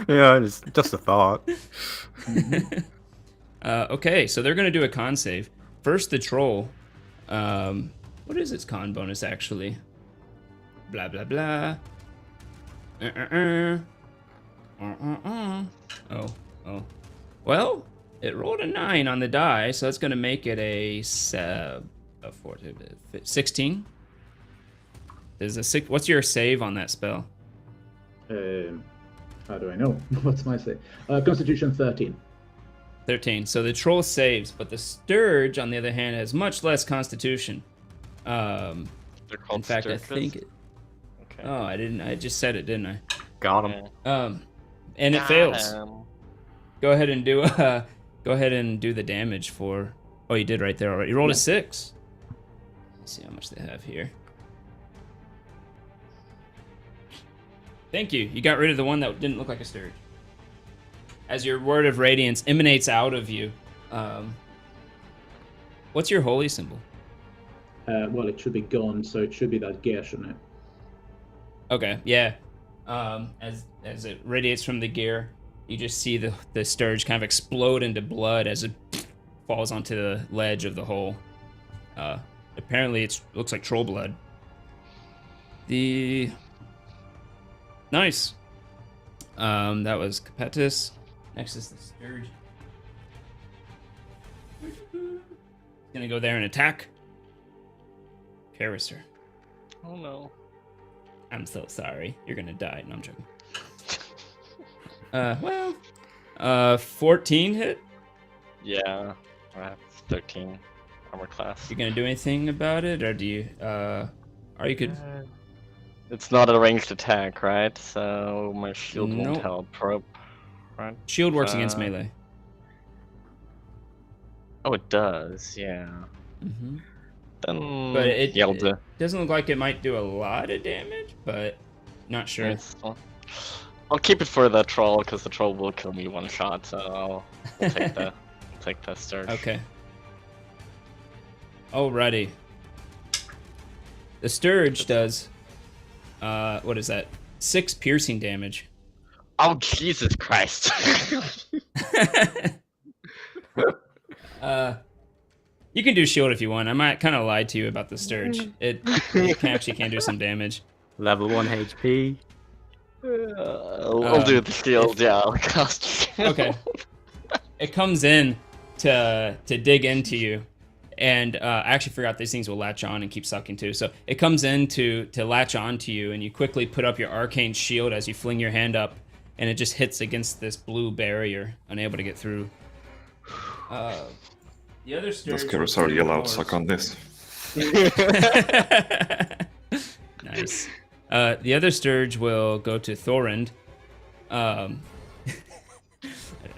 it's just a thought. Okay, so they're gonna do a con save. First, the troll. What is its con bonus actually? Blah blah blah. Oh. Well, it rolled a 9 on the die, so that's gonna make it a 16. There's a 6. What's your save on that spell? How do I know? What's my save? Constitution 13. 13. So the troll saves, but the Sturge, on the other hand, has much less Constitution. They're called In fact, I Sturges? think. Okay. Oh, I didn't. I just said it, didn't I? Got him. And it Got fails. him. Go ahead and do. Go ahead and do the damage for. Oh, you did right there already. You rolled a 6. Let's see how much they have here. Thank you. You got rid of the one that didn't look like a Sturge. As your word of radiance emanates out of you. What's your holy symbol? Well, it should be gone, so it should be that gear, shouldn't it? Okay, yeah. As it radiates from the gear, you just see the Sturge kind of explode into blood as it falls onto the ledge of the hole. Apparently, it looks like troll blood. Nice. That was Capetus. Next is the Sturge. Gonna go there and attack. Carisser. Oh no. I'm so sorry. You're gonna die. No, I'm joking. 14 hit. Yeah. I have 13 armor class. You gonna do anything about it, or do you? Or you could. It's not a ranged attack, right? So my shield Nope. won't help. Right? Shield works against melee. Oh, it does. Yeah. Mm-hmm. Then But it I'll do. doesn't look like it might do a lot of damage, but not sure. Yes, I'll keep it for the troll because the troll will kill me one shot. So I'll take take the Sturge. Okay. Alrighty. The Sturge does. What is that? 6 piercing damage. Oh Jesus Christ! You can do shield if you want. I might kind of lied to you about the Sturge. It can do some damage. Level 1 HP. I'll do the shield. Yeah, I'll cast shield. Okay. It comes in to dig into you, and I actually forgot these things will latch on and keep sucking too. So it comes in to latch onto you, and you quickly put up your arcane shield as you fling your hand up, and it just hits against this blue barrier, unable to get through. The other Sturge. Does Carousel yell out, suck on this? Nice. The other Sturge will go to Thorund. I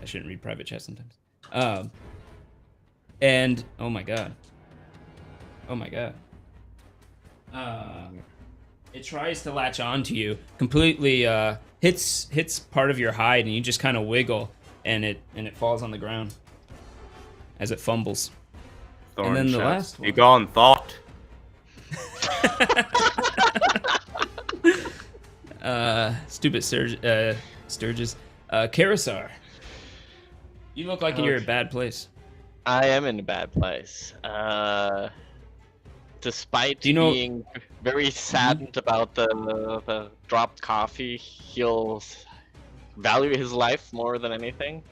shouldn't read private chat sometimes. And oh my god. It tries to latch onto you, completely hits part of your hide, and you just kind of wiggle, and it falls on the ground as it fumbles. Thorn And then the shouts, last one. "You gone, thought?" Stupid Sturges. Carisar. You look like you're in a bad place. I am in a bad place. Despite know- being very saddened about the dropped coffee, he'll value his life more than anything.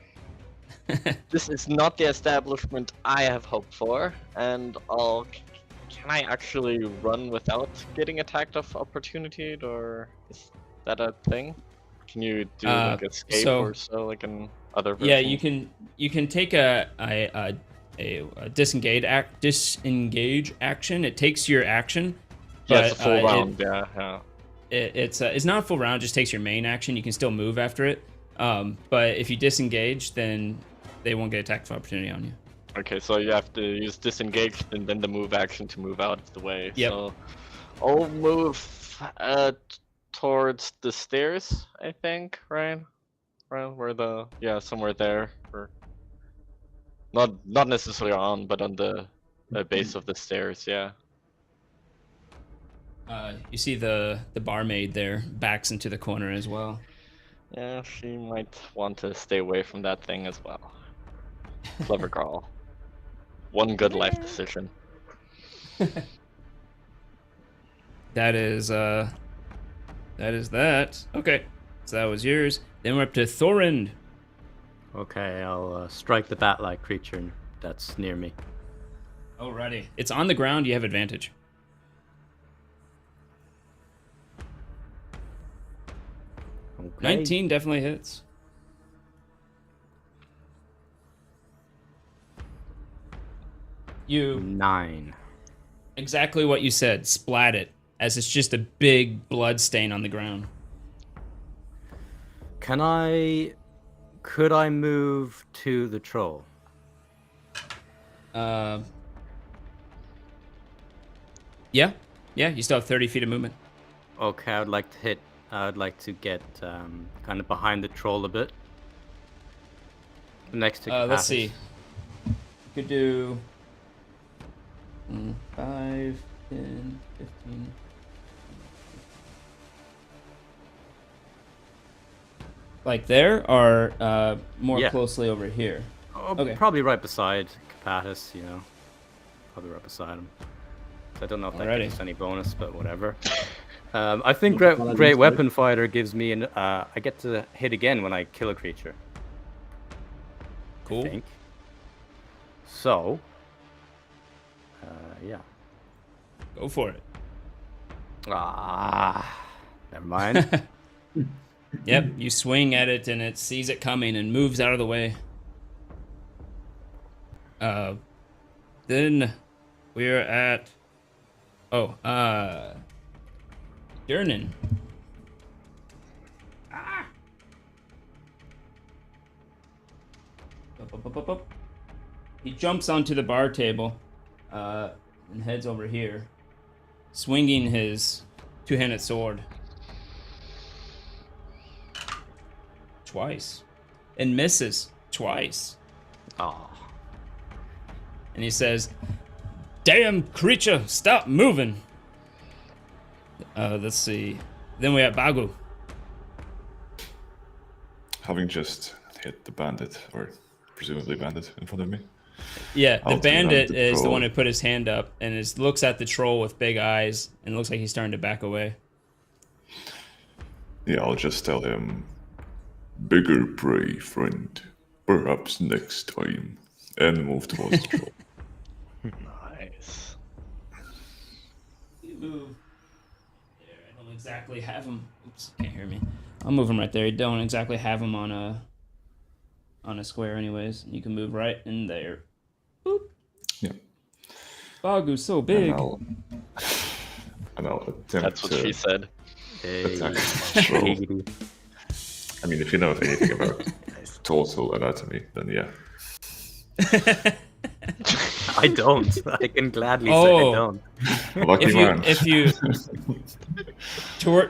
This is not the establishment I have hoped for, and can I actually run without getting attacked of opportunity, or is that a thing? Can you do like escape so- or so, like in other Yeah, versions? you can take a disengage action. It takes your action, Yeah, but it's a full round. Yeah. it's not a full round. It just takes your main action. You can still move after it. But if you disengage, then they won't get attack of opportunity on you. Okay, so you have to use disengage and then the move action to move out of the way. Yep. So I'll move towards the stairs, I think, right? Right where somewhere there. Or not necessarily on, but on the base of the stairs, yeah. You see the barmaid there backs into the corner as well. Yeah, she might want to stay away from that thing as well. Clever girl. One good life decision. That is that. Okay, so that was yours. Then we're up to Thorund. Okay, I'll strike the bat-like creature that's near me. Alrighty. It's on the ground. You have advantage. Okay. 19 definitely hits. You 9. exactly what you said. Splat it as it's just a big blood stain on the ground. Could I move to the troll? Yeah, you still have 30 feet of movement. Okay, I'd like to get kind of behind the troll a bit. Next to Let's Capatis. see. You could do 5, 10, 15. Like there, or more Yeah. closely over here? Oh, Okay. Probably right beside Capatis, Probably right beside him. So I don't know if that Alrighty. gives us any bonus, but whatever. I think Well, Great, I Great think so. Weapon Fighter gives me I get to hit again when I kill a creature. I Cool. think. So, yeah. Go for it. Never mind. Yep, you swing at it and it sees it coming and moves out of the way. Then we're at Durnan. Up. He jumps onto the bar table and heads over here, swinging his two-handed sword. Twice. And misses twice. Aw. And he says, "Damn creature, stop moving." Let's see. Then we have Bagu. Having just hit the bandit, or presumably bandit, in front of me. Yeah, the I'll turn around bandit to is the troll. one who put his hand up and looks at the troll with big eyes and looks like he's starting to back away. Yeah, I'll just tell him, "Bigger prey, friend. Perhaps next time." And move towards the troll. Nice. You move. There, I don't exactly have him. Oops, can't hear me. I'll move him right there. You don't exactly have him on a square anyways. You can move right in there. Boop. Yeah. Bagu's so big. And I'll attempt That's what to she said. attack the troll. I mean, if you know anything about total anatomy, then yeah. I don't. I can gladly say I don't. Lucky man. If you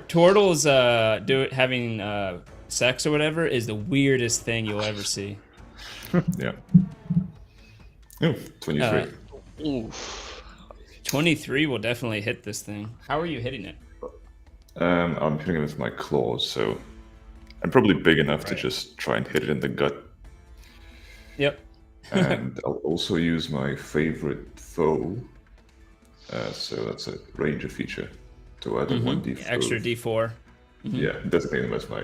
turtles having sex or whatever is the weirdest thing you'll ever see. Yeah. Oh, 23. Oof. 23 will definitely hit this thing. How are you hitting it? I'm hitting it with my claws, so I'm probably big enough to Right. just try and hit it in the gut. Yep. And I'll also use my favorite foe. So that's a ranger feature to add a 1d4. Extra D4. Yeah, designate them as my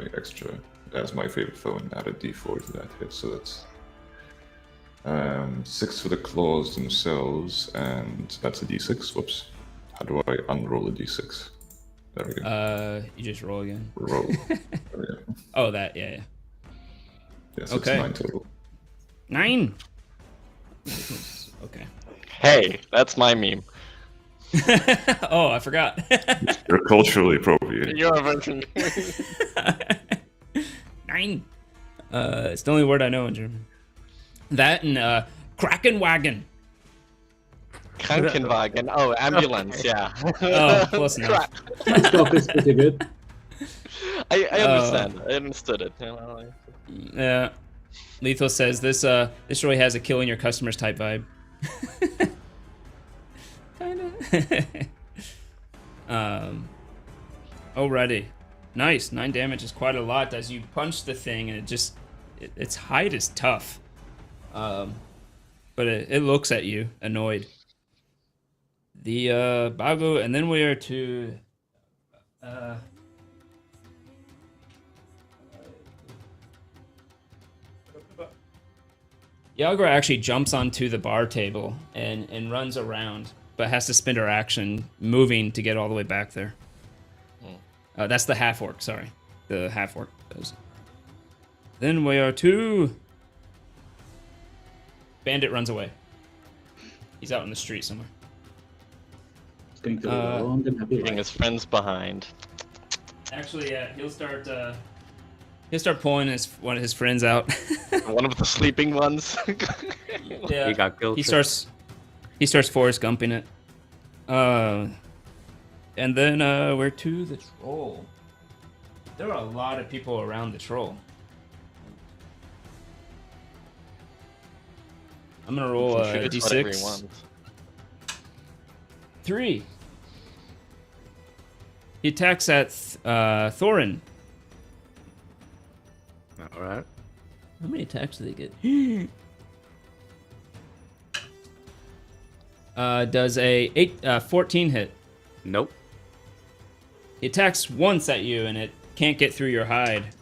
favorite foe and add a d4 to that hit. So that's 6 for the claws themselves, and that's a d6. Whoops. How do I unroll a d6? There we go. You just roll again. Roll. Oh, yeah. Oh, that, yeah. Yes, Okay. it's 9 total. 9. Okay. Hey, that's my meme. Oh, I forgot. You're culturally appropriate. Your version. 9. It's the only word I know in German. That and Krankenwagen. Krankenwagen. Oh, ambulance. Yeah. Oh, close enough. Stock is pretty good. I understand. I understood it. You know, Yeah. Lethal says this really has a killing your customers type vibe. Kinda. Alrighty. Nice. 9 damage is quite a lot as you punch the thing, and its hide is tough. But it looks at you, annoyed. The Bago, and then we are to Yagra actually jumps onto the bar table and runs around, but has to spend her action moving to get all the way back there. That's the half-orc, sorry. The half-orc does. Then we are to... Bandit runs away. He's out in the street somewhere. It's going to be a long and happy leaving life. his friends behind. Actually, yeah, he'll start pulling one of his friends out. One of the sleeping ones. Yeah, He got guilty. he starts Forrest Gumping it. And then we're to the troll. There are a lot of people around the troll. I'm gonna roll a d6. 3. He attacks at Thorin. All right. How many attacks do they get? Does a 14 hit. Nope. He attacks once at you and it can't get through your hide.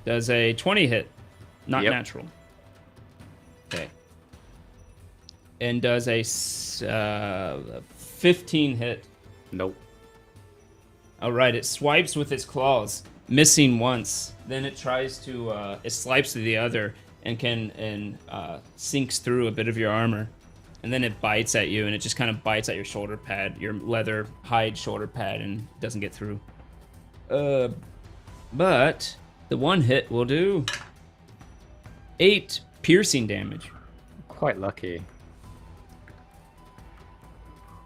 Does a 20 hit. Not natural. Okay. And does a 15 hit. Nope. Alright, it swipes with its claws, missing once. Then it tries to, it swipes to the other and sinks through a bit of your armor. And then it bites at you, and it just kind of bites at your shoulder pad, your leather hide shoulder pad, and doesn't get through. But the one hit will do 8 piercing damage. Quite lucky.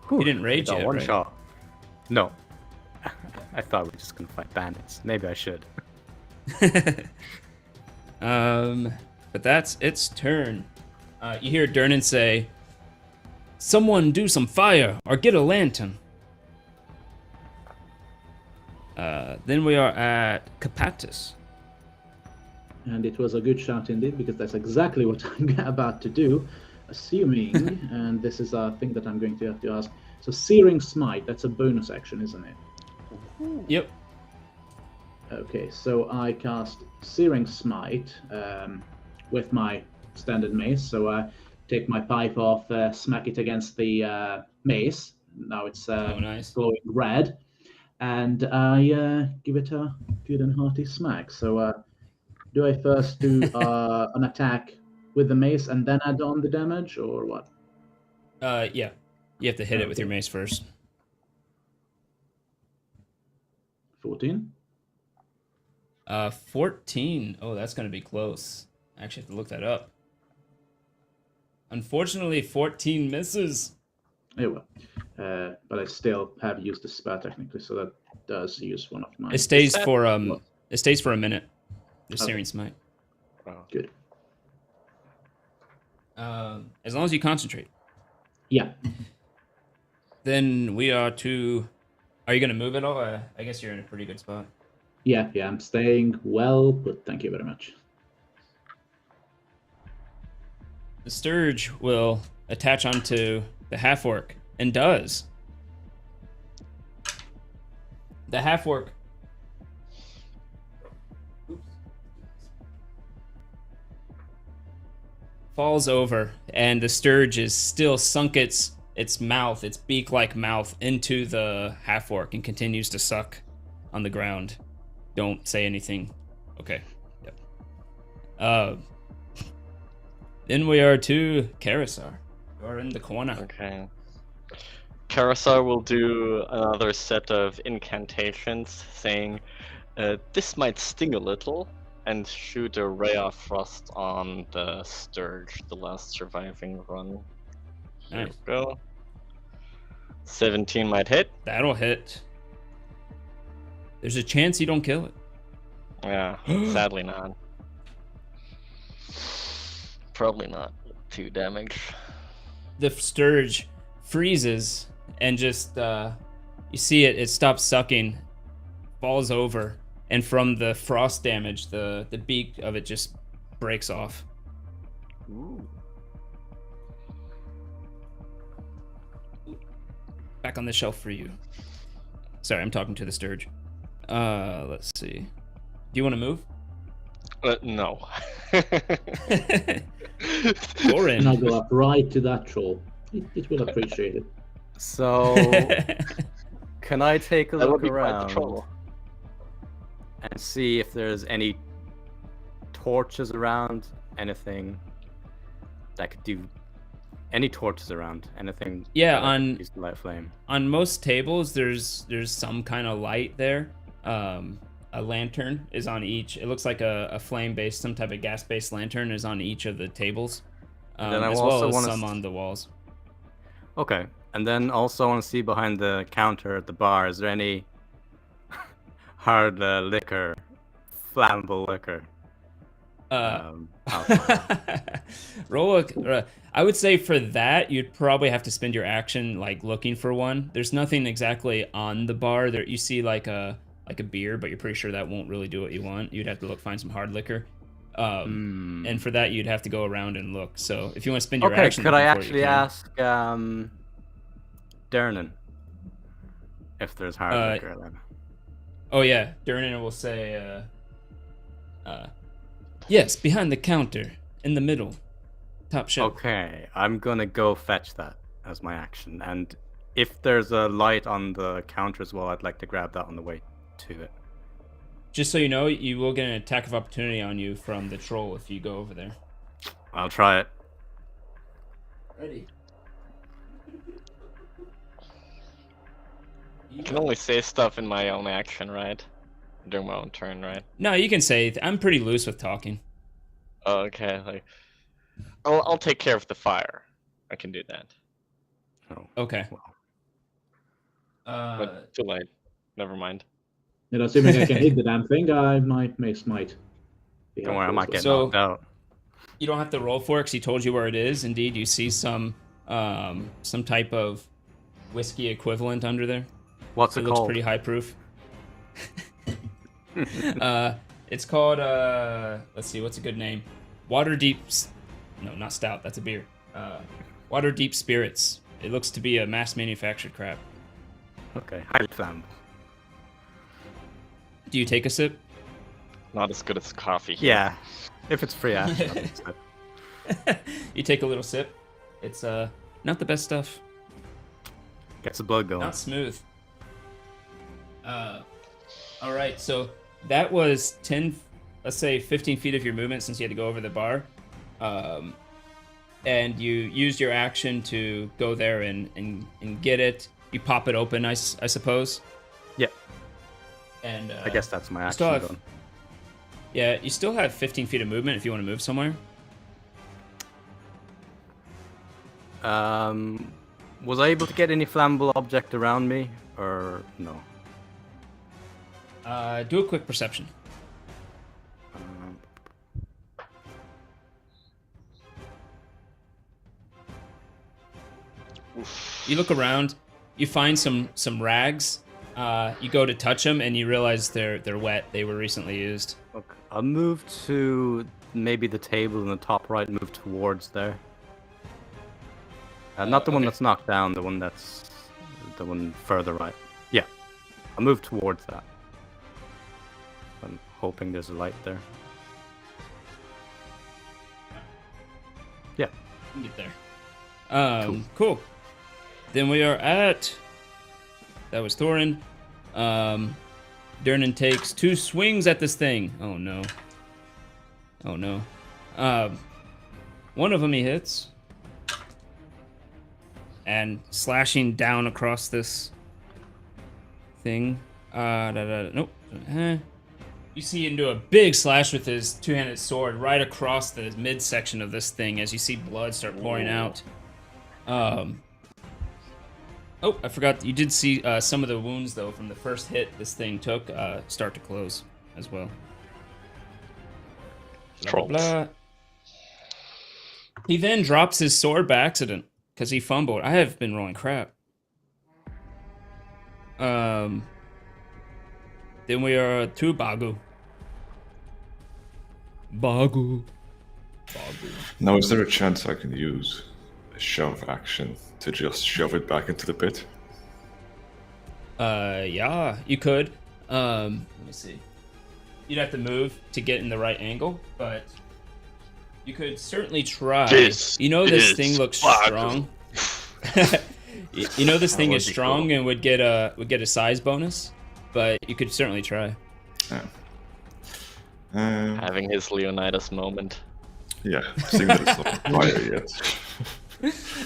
You didn't rage Got yet, one right? shot. No. I thought we were just gonna fight bandits. Maybe I should. But that's its turn. You hear Durnan say, "Someone do some fire or get a lantern." Then we are at Capatus. And it was a good shout indeed, because that's exactly what I'm about to do. Assuming, and this is a thing that I'm going to have to ask. So Searing Smite, that's a bonus action, isn't it? Yep. Okay, so I cast Searing Smite with my standard mace. So I take my pipe off, smack it against the mace. Now it's nice. glowing red. And I give it a good and hearty smack. So do I first do an attack with the mace and then add on the damage, or what? Yeah. You have to hit it with your mace first. 14? 14. Oh, that's going to be close. I actually have to look that up. Unfortunately, 14 misses. Yeah, well, but I still have used the spell technically, so that does use one of my... It stays for a minute. The Searing Smite. Good. As long as you concentrate. Yeah. Then we are to... Are you going to move at all? I guess you're in a pretty good spot. Yeah, I'm staying well put. Thank you very much. The Sturge will attach onto the half-orc, and does. The half-orc falls over, and the Sturge is still sunk its its mouth, its beak-like mouth, into the half-orc and continues to suck on the ground. Don't say anything. Okay. Yep. Then we are to Karisar. You are in the corner. Okay. Karisar will do another set of incantations, saying, "This might sting a little," and shoot a ray of frost on the Sturge, the last surviving run. Here Nice. we go. 17 might hit. That'll hit. There's a chance you don't kill it. Yeah, sadly not. Probably not 2 damage. The Sturge freezes and just you see it stops sucking, falls over, and from the frost damage the beak of it just breaks off. Ooh. Back on the shelf for you. Sorry, I'm talking to the Sturge. Let's see. Do you want to move? No. Gorin. And I'll go up right to that troll. It will appreciate it. So, can I take a That would look be quite the around troll. and see if there's any torches around? Anything that could do? Any torches around? Anything? Yeah, that on use the light flame. on most tables there's some kind of light there. A lantern is on each. It looks like a flame-based, some type of gas-based lantern is on each of the tables, Then I as also well as wanna some on the walls. Okay, and then also I want to see behind the counter at the bar. Is there any hard liquor, flammable liquor? Roll a, I would say for that you'd probably have to spend your action like looking for one. There's nothing exactly on the bar there. You see like a beer, but you're pretty sure that won't really do what you want. You'd have to find some hard liquor. And for that you'd have to go around and look. So if you want to spend your Okay, action could I looking for it, you actually can. ask Dernan if there's hard liquor then? Oh yeah, Durnan will say yes, behind the counter, in the middle, top shelf. Okay, I'm gonna go fetch that as my action, and if there's a light on the counter as well, I'd like to grab that on the way to it. Just so you know, you will get an attack of opportunity on you from the troll if you go over there. I'll try it. Ready. I can only say stuff in my own action, right? During my own turn, right? No, you can say I'm pretty loose with talking. Oh, okay, like I'll take care of the fire. I can do that. Oh, Okay. But too late. Never mind. You know, assuming I can hit the damn thing, my mace might. don't worry, I might get So- knocked out. You don't have to roll for it because he told you where it is. Indeed, you see some type of whiskey equivalent under there. What's It it looks called? pretty high proof. It's called let's see, what's a good name? No, not stout, that's a beer. Water Deep Spirits. It looks to be a mass manufactured crap. Okay, highly flammable. Do you take a sip? Not as good as coffee here. Yeah, if it's free action. I think so. You take a little sip. It's not the best stuff. Gets the blood going. Not smooth. All right, so that was 10, let's say 15 feet of your movement since you had to go over the bar. And you used your action to go there and get it. You pop it open, I suppose. Yep. And I guess that's my still action have- done. yeah, you still have 15 feet of movement if you want to move somewhere. Was I able to get any flammable object around me, or no? Do a quick perception. Um, You look around, you find some rags. You go to touch them, and you realize they're wet. They were recently used. okay. I'll move to maybe the table in the top right. Move towards there. Not the one okay. that's knocked down. The one that's the one further right. Yeah, I'll move towards that. I'm hoping there's a light there. Yeah. You can get there. Cool. Then we are at... That was Thorin. Durnan takes 2 swings at this thing. Oh, no. Oh, no. One of them he hits. And slashing down across this thing. Nope. You see him do a big slash with his 2-handed sword right across the midsection of this thing as you see blood start pouring out. Oh, I forgot. You did see some of the wounds, though, from the first hit this thing took start to close as well. Blah, blah, blah. He then drops his sword by accident because he fumbled. I have been rolling crap. Then we are to Bagu. Bagu. Now, is there a chance I can use a shove action to just shove it back into the pit? Yeah, you could. Let me see. You'd have to move to get in the right angle, but you could certainly try. This thing looks strong. You know this thing is strong and would get a size bonus, but you could certainly try. Having his Leonidas moment. Yeah, seeing that it's not fire yet.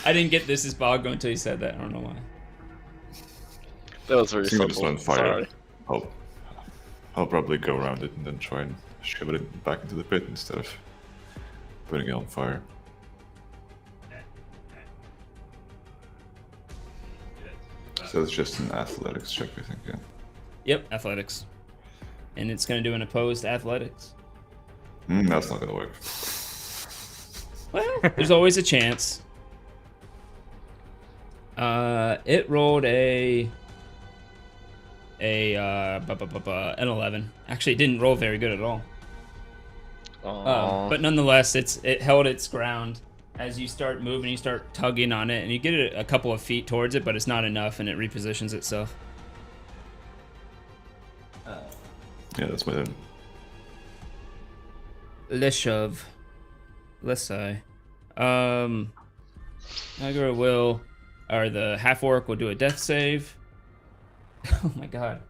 I didn't get this as Bagu until you said that. I don't know why. That was very simple. simple. On fire. I'll probably go around it and then try and shove it back into the pit instead of putting it on fire. So it's just an athletics check, I think, yeah. Yep, athletics. And it's going to do an opposed athletics. That's not going to work. Well, there's always a chance. It rolled an 11. Actually, it didn't roll very good at all. But nonetheless, it held its ground. As you start moving, you start tugging on it, and you get it a couple of feet towards it, but it's not enough, and it repositions itself. Yeah, that's my turn. Leshov. Lesai. Nagara will, or the half-orc will do a death save. Oh my god.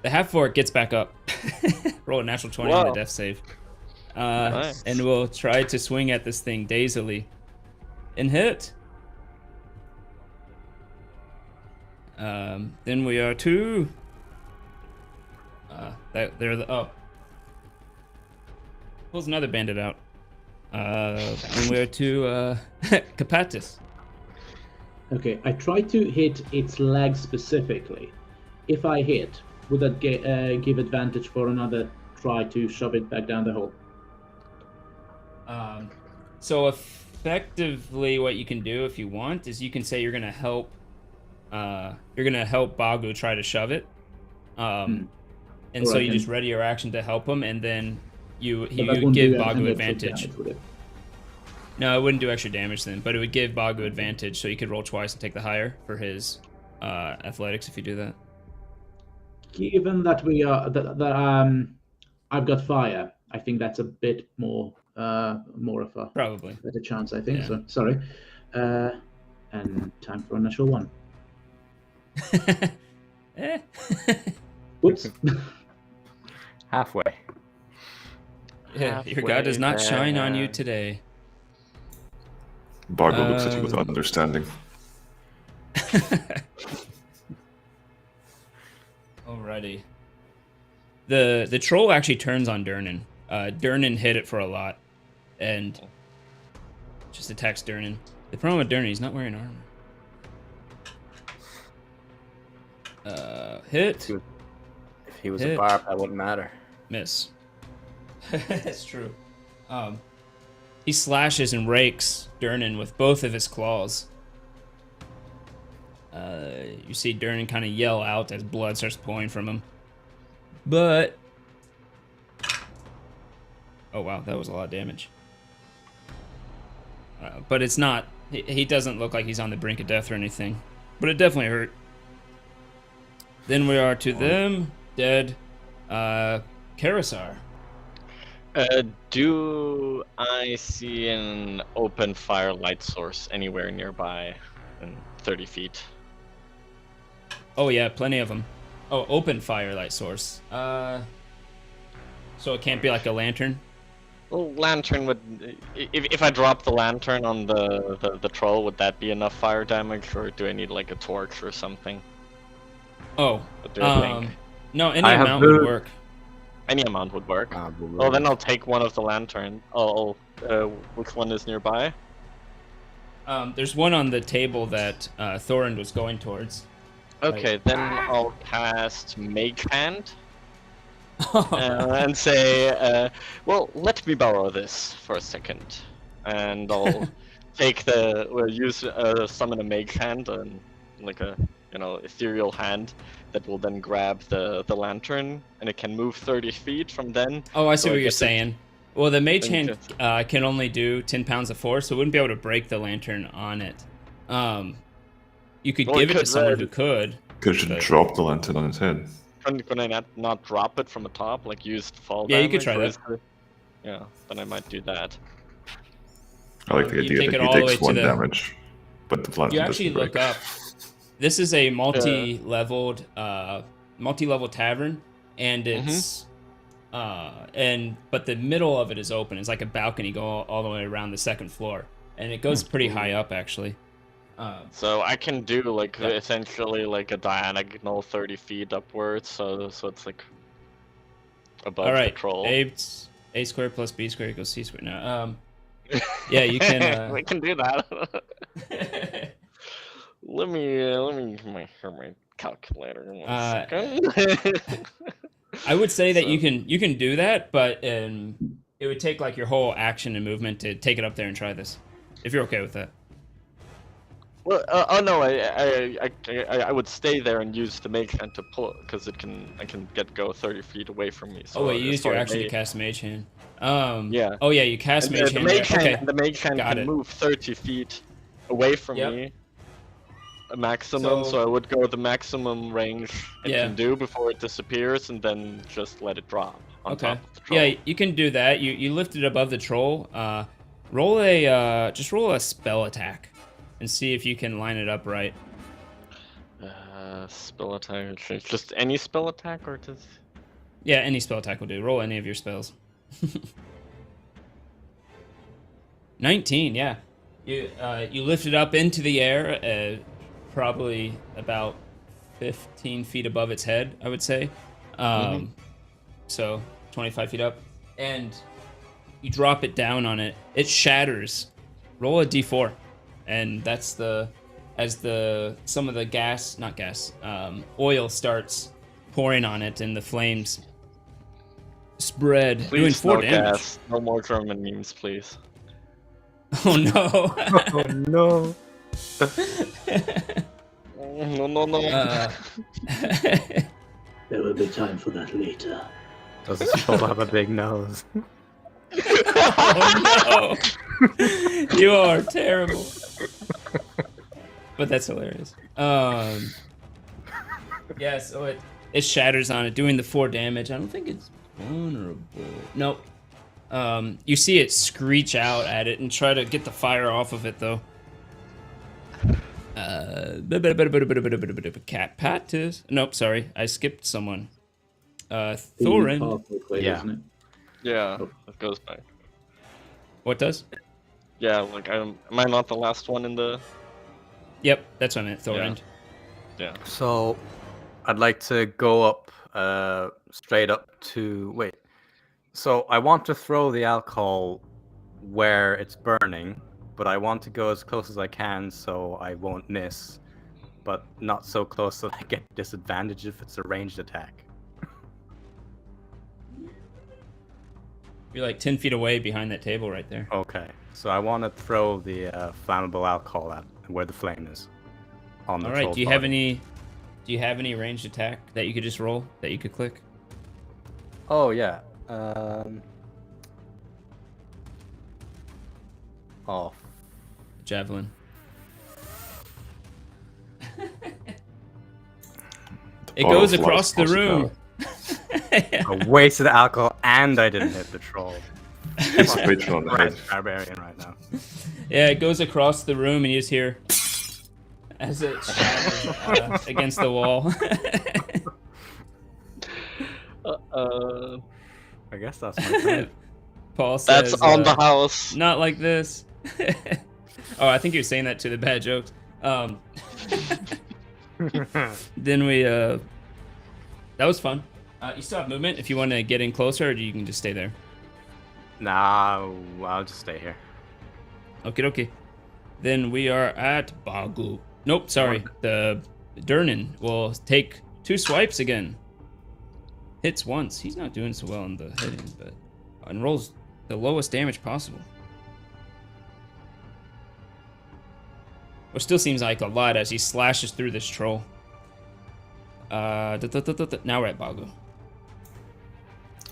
The half-orc gets back up. Roll a natural 20 on the death save. Nice. And we'll try to swing at this thing dazedly. And hit. Then we are to... Pulls another bandit out. And we're to Capatis. Okay, I try to hit its leg specifically. If I hit, would that give advantage for another try to shove it back down the hole? So effectively, what you can do if you want is you can say you're gonna help. You're gonna help Bagu try to shove it. And so you just ready your action to help him, and then you would give Bagu advantage. No, it wouldn't do extra damage then, but it would give Bagu advantage, so you could roll twice and take the higher for his athletics if you do that. Given that we are I've got fire, I think that's a bit more of a probably better chance. I think so. Sorry, and time for a natural one. Whoops. Halfway. Yeah, your god does not shine on you today. Bagu looks at you with understanding. Alrighty. The troll actually turns on Durnan. Durnan hit it for a lot, and just attacks Durnan. The problem with Durnan, he's not wearing armor. Hit. If he was a barb, that wouldn't matter. Miss. That's true. He slashes and rakes Durnan with both of his claws. You see Durnan kind of yell out as blood starts pouring from him. But... oh wow, that was a lot of damage. But it's not... He doesn't look like he's on the brink of death or anything. But it definitely hurt. Then we are to them. Dead. Karisar. Do I see an open fire light source anywhere nearby in 30 feet? Oh yeah, plenty of them. Oh, open firelight source. So it can't be like a lantern? Well, lantern would... If I drop the lantern on the troll, would that be enough fire damage, or do I need like a torch or something? Oh, What do you think? no, any amount would work. Any amount would work. Oh, then I'll take one of the lantern. Which one is nearby? There's one on the table that Thorin was going towards. Okay, then I'll cast Mage Hand. And say, well, let me borrow this for a second. And I'll summon a Mage Hand, and like a, ethereal hand that will then grab the lantern, and it can move 30 feet from then. Oh, I see what you're saying. Well, the Mage Hand can only do 10 pounds of force, so it wouldn't be able to break the lantern on it. You could give it to someone who could. Could you drop the lantern on his head? Can I not drop it from the top, like use fall damage? Yeah, you could try that. Yeah, then I might do that. I like the idea that he takes 1 damage, but the lantern You actually look up. This is a multi-level tavern, and it's but the middle of it is open. It's like a balcony go all the way around the second floor, and it goes pretty high up actually. So I can do like essentially like a diagonal 30 feet upwards, so it's like above the troll. A squared plus B squared equals C squared. No, yeah, you can. We can do that. Let me my calculator. One second. I would say that you can do that, but it would take like your whole action and movement to take it up there and try this, if you're okay with that. Well, no, I would stay there and use the Mage Hand to pull, because I can go 30 feet away from me. So you used your action to cast Mage Hand. Yeah. Oh yeah, you cast Mage Hand. The Mage Hand can move 30 feet away from me. A maximum, so I would go the maximum range it can do before it disappears, and then just let it drop on top of the troll. Yeah, you can do that. You lift it above the troll. Roll a spell attack, and see if you can line it up right. Spell attack. Just any spell attack, or just? Yeah, any spell attack will do. Roll any of your spells. 19. Yeah, you lift it up into the air. Probably about 15 feet above its head, I would say. So 25 feet up, and you drop it down on it. It shatters. Roll a d4, and that's some of the oil starts pouring on it, and the flames spread, doing 4 damage. Gas. No more German memes, please. Oh no! Oh no! No. There will be time for that later. Does the troll have a big nose? Oh no! You are terrible. But that's hilarious. Yeah, so it shatters on it, doing the 4 damage. I don't think it's vulnerable. Nope. You see it screech out at it and try to get the fire off of it, though. Cat Patis. Nope, sorry. I skipped someone. Thorin. Yeah. Yeah, it goes back. What does? Yeah, like, am I not the last one in the... Yep, that's what I meant, Thorin. Yeah. So, I'd like to go up, straight up to... Wait. So, I want to throw the alcohol where it's burning, but I want to go as close as I can so I won't miss, but not so close that I get disadvantage if it's a ranged attack. You're like 10 feet away behind that table right there. Okay, so I want to throw the flammable alcohol at where the flame is. On the All right. troll's Do you body. have any ranged attack that you could just roll that you could click? Oh yeah. Oh. Javelin. It goes across the room. I wasted alcohol and I didn't hit the troll. It's a patron on the head. Barbarian right now. Yeah, it goes across the room and you just hear as it shatters against the wall. I guess that's my turn. Paul says, That's on the house. not like this. Oh, I think you're saying that to the bad jokes. Then we, that was fun. You still have movement if you want to get in closer, or you can just stay there. Nah, I'll just stay here. Okay, okay. Then we are at Bagu. Nope, sorry. The Durnan will take 2 swipes again. Hits once. He's not doing so well in the hitting, but and rolls the lowest damage possible. Which still seems like a lot as he slashes through this troll. Now we're at Bagu.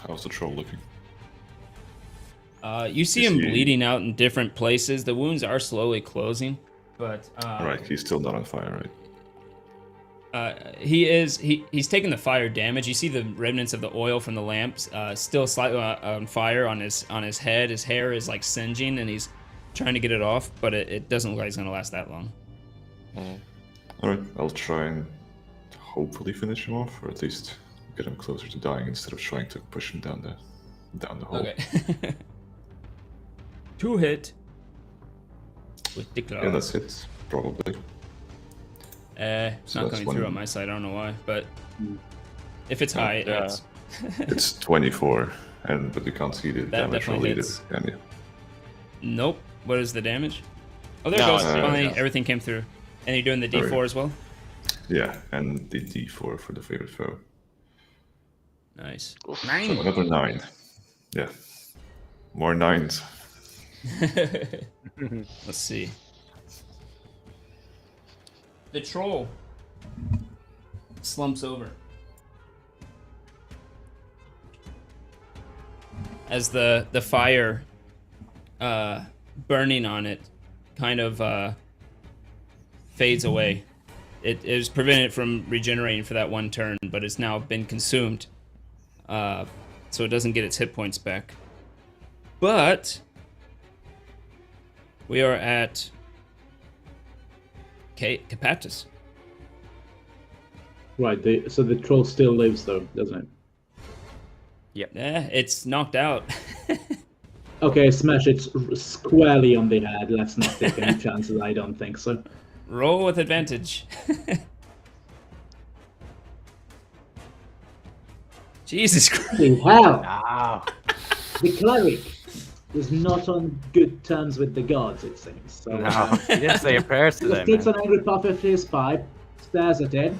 How's the troll looking? You see him bleeding out in different places. The wounds are slowly closing, but Right, he's still not on fire, right? he's taking the fire damage. You see the remnants of the oil from the lamps still slightly on fire on his head. His hair is like singeing, and he's trying to get it off, but it doesn't look like it's gonna last that long. Alright, I'll try and hopefully finish him off, or at least get him closer to dying instead of trying to push him down the hole. Okay. 2 hit with the claw. Yeah, that's it, probably. It's So not that's coming through one- on my side. I don't know why, but if it's high, Yeah. it's It's 24, but you can't see the That damage definitely related, hits. can you? Nope. What is the damage? Oh, there it No, goes. Finally, no. everything came through. And you're doing the D4 Alright. as well? Yeah, and the D4 for the favorite foe. Nice. So another 9. Yeah. More 9s. Let's see. The troll slumps over. As the fire burning on it kind of fades away. It is prevented from regenerating for that one turn, but it's now been consumed. So it doesn't get its hit points back. But we are at Capatus. Right, so the troll still lives though, doesn't it? Yeah, it's knocked out. Okay, smash it squarely on the head. Let's not take any chances. I don't think so. Roll with advantage. Jesus Christ. Holy hell! Wow. The cleric is not on good terms with the gods, it seems. So, No, he didn't say a prayer today, just takes man. an angry puff of his pipe, stares at it,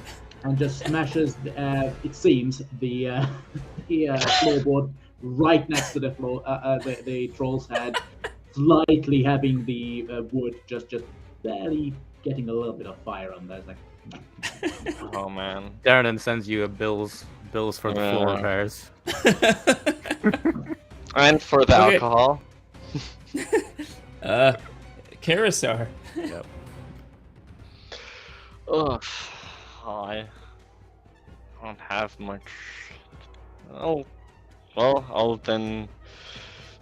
and just smashes, it seems, the floorboard right next to the floor, the troll's head, slightly having the wood just barely getting a little bit of fire on there. It's like, Oh man. Darren sends you a bills for the floor repairs. And for the Okay. alcohol. Carousel. Yep. Ugh. I don't have much. Oh, well, I'll then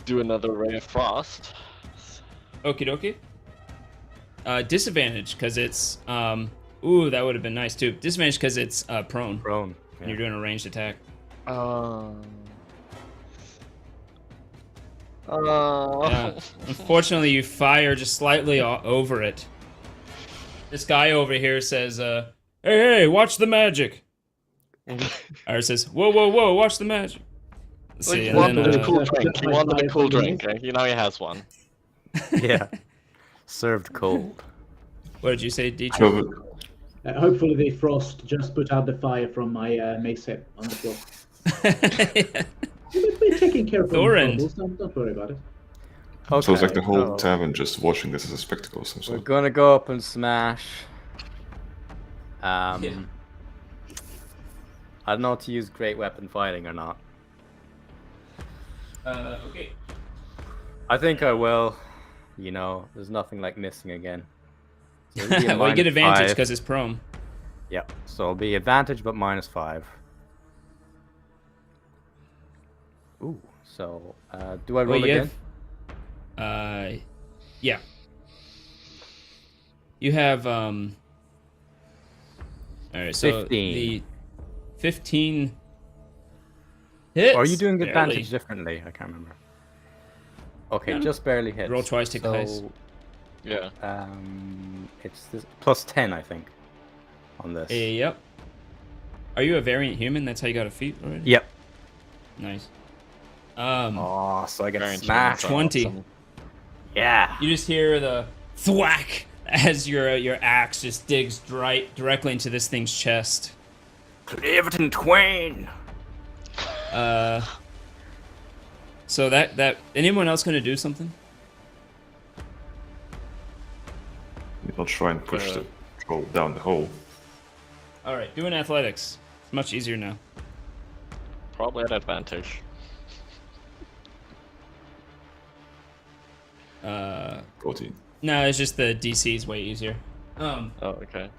do another Ray of Frost. Okie dokie. Disadvantage because it's ooh, that would have been nice too. Disadvantage because it's prone Prone. and you're doing a ranged attack. Unfortunately, you fire just slightly over it. This guy over here says, hey, watch the magic. Or says, whoa, watch the magic. Let's see, He and wanted then, a cool drink. He wanted a cool drink. Now he has one. Yeah. Served cold. what did you say, Dietrich? So, hopefully the frost just put out the fire from my mace hit on the floor. We're taking care of Thorend. problems. Don't worry about it. Okay. so it's like the whole so tavern just watching this as a spectacle of some we're sort. gonna go up and smash. Yeah. I don't know to use great weapon fighting or not. Okay. I think I will. You know, there's nothing like missing again. So it'll be a Well, you get -5. advantage because it's prone. Yep. So it'll be advantage, but -5. Ooh. So, do I roll again? Yeah. You have All right, so 15. the 15 hits. Or are you doing barely. advantage differently? I can't remember. Okay, No. just barely hits. Roll twice, take the highest. Yeah. It's this plus 10, I think, on this. Yep. Are you a variant human? That's how you got a feat already? Yep. Nice. Oh, so I get Variant smashed. humans are 20. awesome. Yeah. You just hear the thwack as your axe just digs directly into this thing's chest. Everton Twain. So that anyone else gonna do something? I'll try and push the troll down the hole. All right, doing athletics. It's much easier now. Probably at advantage. 14. No, it's just the DC is way easier. Oh, okay.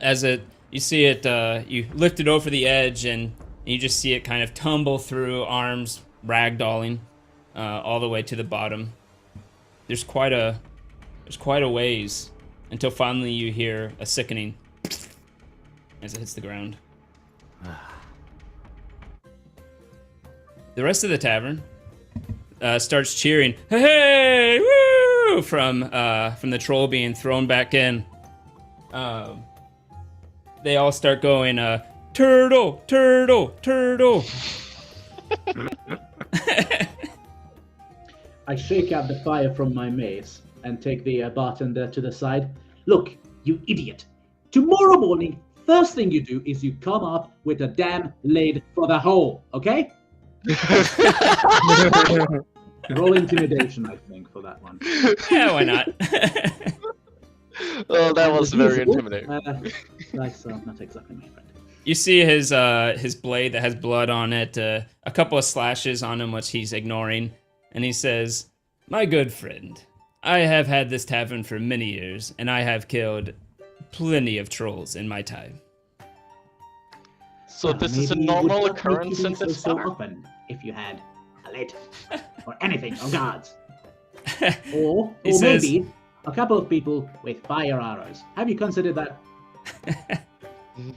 As you see it, you lift it over the edge, and you just see it kind of tumble through, arms ragdolling, all the way to the bottom. There's quite a ways until finally you hear a sickening as it hits the ground. The rest of the tavern starts cheering, "Hey, woo!" from the troll being thrown back in. They all start going, "Turtle, turtle, turtle." I shake out the fire from my mace and take the bartender to the side. Look, you idiot. Tomorrow morning, first thing you do is you come up with a damn lid for the hole, okay? Roll intimidation, I think, for that one. Yeah, why not? Oh, that was As very usual, intimidating. That's not exactly my friend. You see his blade that has blood on it, a couple of slashes on him, which he's ignoring, and he says, "My good friend, I have had this tavern for many years, and I have killed plenty of trolls in my time." So this is a Maybe it normal would not make occurrence you in do this so bar? often if you had a lid or anything of guards. Or says- maybe a couple of people with fire arrows. Have you considered that?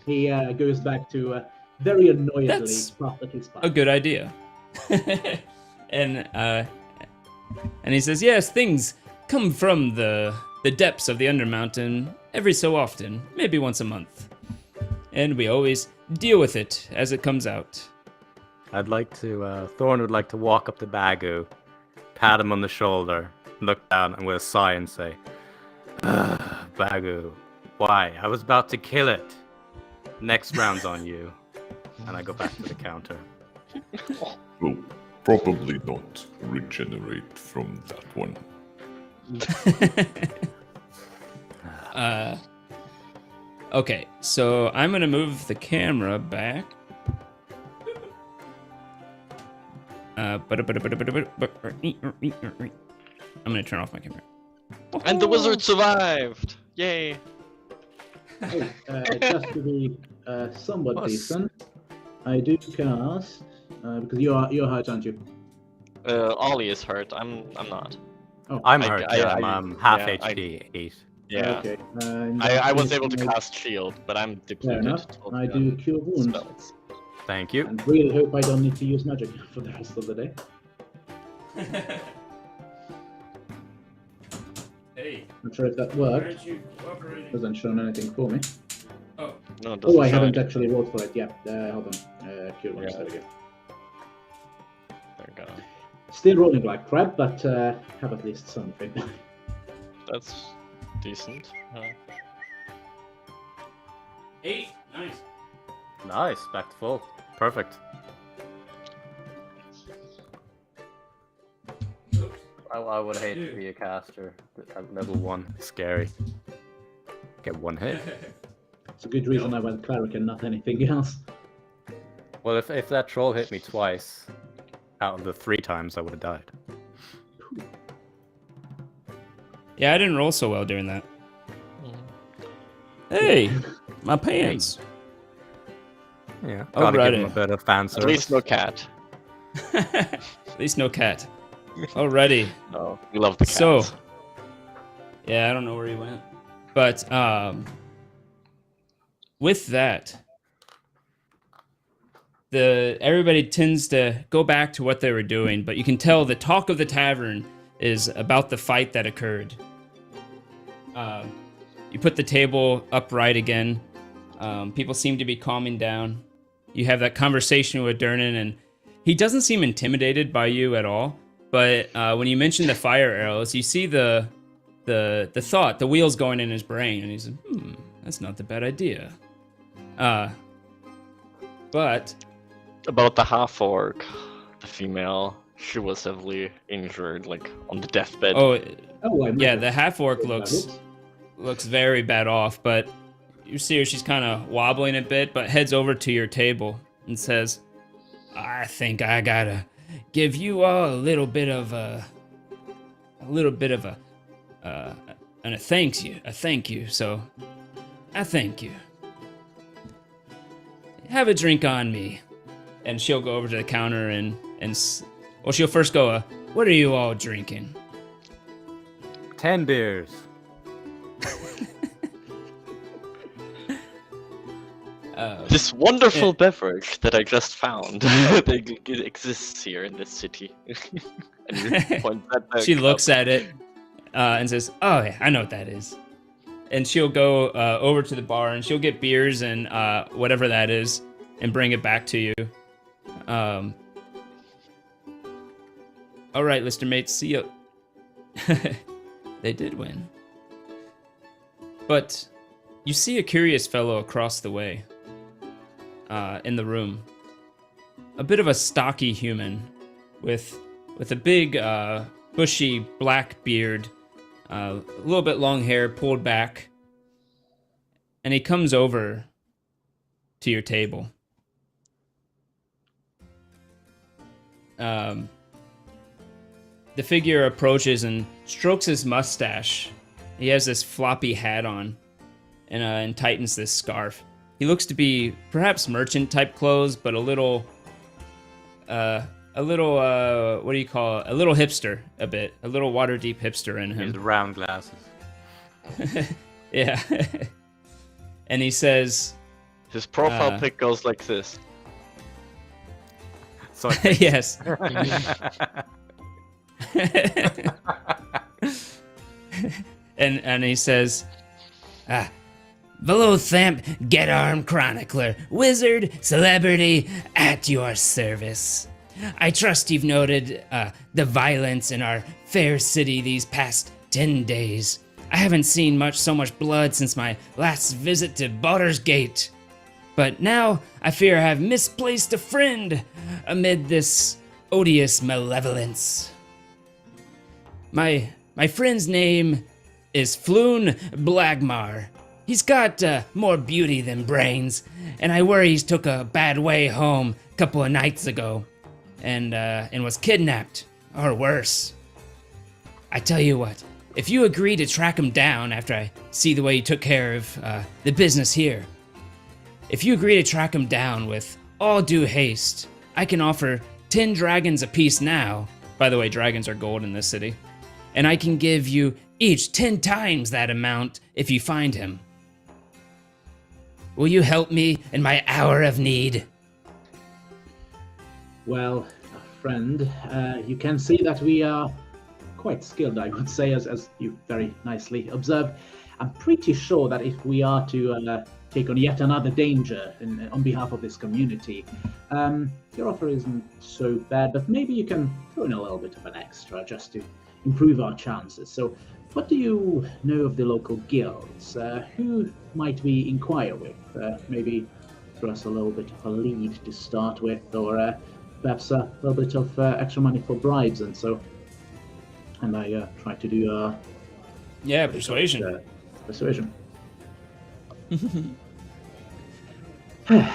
He goes back to very annoyedly That's puff at his pipe. A good idea. and he says, "Yes, things come from the depths of the Undermountain every so often, maybe once a month. And we always deal with it as it comes out." I'd like to, Thorn would like to walk up to Bagu, pat him on the shoulder, look down, and with a sigh and say, "Bagu, why? I was about to kill it. Next round's on you." And I go back to the counter. Will probably not regenerate from that one. Okay, so I'm gonna move the camera back. I'm gonna turn off my camera. And the wizard survived! Yay! Just to be somewhat Plus- decent, I do cast because you're hurt, aren't you? Ollie is hurt. I'm not. Oh, I'm I- hurt, I- yeah, I- I'm half yeah, HP, 8. Yeah. Okay. I was able to cast shield, but I'm Fair depleted. enough. totally I on do cure wounds, spells. Thank you. and really hope I don't need to use magic for the rest of the day. Hey, Not sure if that worked. you cooperating? Hasn't shown anything for me. Oh, No, it Oh, I doesn't show haven't any- actually rolled for it. Yeah, hold on. Cure wounds. Yeah. There we go. There we go. Still rolling like crap, but have at least something. That's decent. 8, nice. Nice, back to full. Perfect. I would hate to be a caster at level 1. Scary. Get one hit. It's a good reason I went cleric and not anything else. Well, if that troll hit me twice, out of the 3 times I would have died. Yeah, I didn't roll so well during that. Hey, my pants. Yeah, gotta give him a Alrighty. bit of fan At service. least no cat. At least no cat. Alrighty. No, we love the cats. So, yeah, I don't know where he went. But with that, everybody tends to go back to what they were doing, but you can tell the talk of the tavern is about the fight that occurred. You put the table upright again. People seem to be calming down. You have that conversation with Durnan, and he doesn't seem intimidated by you at all. But when you mention the fire arrows, you see the thought, the wheels going in his brain, and he says, that's not the bad idea. But About the half-orc, the female, she was heavily injured, like on the deathbed. Yeah, the half-orc looks very bad off, but you see her, she's kind of wobbling a bit, but heads over to your table and says, I think I gotta give you all a little bit of a thank you. So I thank you. Have a drink on me. And she'll go over to the counter and she'll first go, what are you all drinking? 10 beers. This wonderful beverage that I just found that it exists here in this city. And you point at the She cup. looks at it and says, oh, yeah, I know what that is. And she'll go over to the bar and she'll get beers and whatever that is and bring it back to you. All right, Lister Mates, see you. They did win. But you see a curious fellow across the way in the room. A bit of a stocky human with a big bushy black beard, a little bit long hair pulled back. And he comes over to your table. The figure approaches and strokes his mustache. He has this floppy hat on and tightens this scarf. He looks to be perhaps merchant type clothes, but a little what do you call it? A little hipster, a bit. A little water deep hipster in him. His round glasses. Yeah. And he says, His profile pic goes like this. So yes. and he says, Velothamp, Get Arm Chronicler, wizard, celebrity, at your service. I trust you've noted the violence in our fair city these past 10 days. I haven't seen so much blood since my last visit to Baldur's Gate. But now I fear I have misplaced a friend amid this odious malevolence. My friend's name is Floon Blagmar. He's got more beauty than brains, and I worry he's took a bad way home a couple of nights ago, and was kidnapped, or worse. I tell you what, if you agree to track him down after I see the way you took care of the business here, if you agree to track him down with all due haste, I can offer 10 dragons apiece now. By the way, dragons are gold in this city. And I can give you each 10 times that amount if you find him. Will you help me in my hour of need? Well, friend, you can see that we are quite skilled, I would say, as you very nicely observed. I'm pretty sure that if we are to take on yet another danger on behalf of this community, your offer isn't so bad, but maybe you can throw in a little bit of an extra just to improve our chances. So what do you know of the local guilds? Who might we inquire with? Maybe throw us a little bit of a lead to start with, or perhaps a little bit of extra money for bribes and so. And I try to do persuasion. Persuasion. There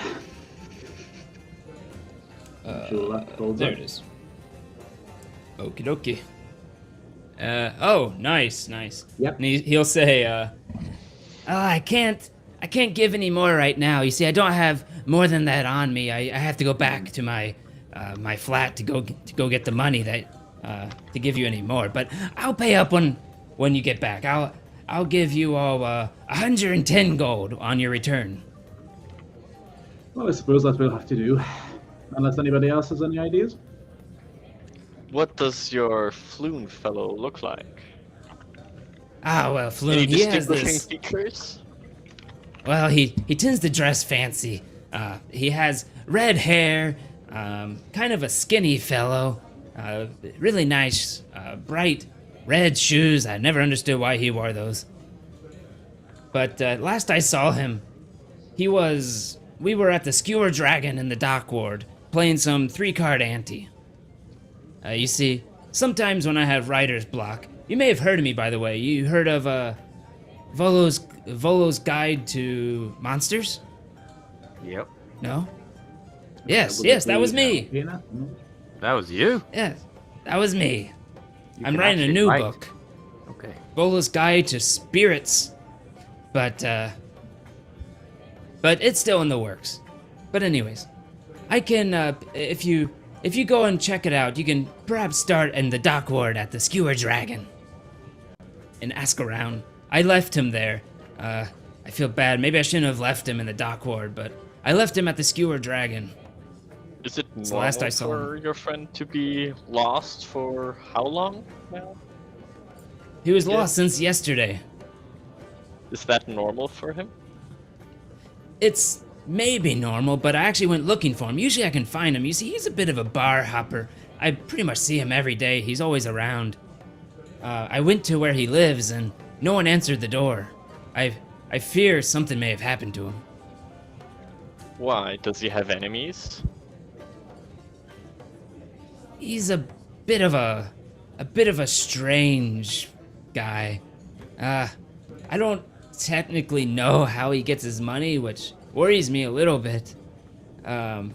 it is. Okie dokie. Oh, nice. Yep. And he'll say, I can't give any more right now. You see, I don't have more than that on me. I have to go back to my my flat to go get the money that to give you any more. But I'll pay up when you get back. I'll give you all 110 gold on your return. Well, I suppose that we'll have to do. Unless anybody else has any ideas? What does your Floon fellow look like? Ah, well, Any Floon, he has distinguishing this... features? Well, he tends to dress fancy. He has red hair, kind of a skinny fellow, really nice, bright red shoes. I never understood why he wore those. But last I saw him, we were at the Skewer Dragon in the dock ward, playing some 3-card ante. You see, sometimes when I have writer's block, you may have heard of me, by the way. You heard of Volo's Guide to Monsters? Yep. No? Yes, that was me. That was you? Yes, that was me. You I'm can writing a actually new write. book, Okay. Volo's Guide to Spirits, but it's still in the works. But anyways, I can, if you go and check it out, you can perhaps start in the dock ward at the Skewer Dragon and ask around. I left him there. I feel bad. Maybe I shouldn't have left him in the dock ward, but I left him at the Skewer Dragon. Is it It's the normal last I saw for your friend to be lost for how long now? He was lost since yesterday. Is that normal for him? It's maybe normal, but I actually went looking for him. Usually I can find him. You see, he's a bit of a bar hopper. I pretty much see him every day. He's always around. I went to where he lives, and no one answered the door. I fear something may have happened to him. Why? Does he have enemies? He's a bit of a strange guy. I don't technically know how he gets his money, which worries me a little bit. I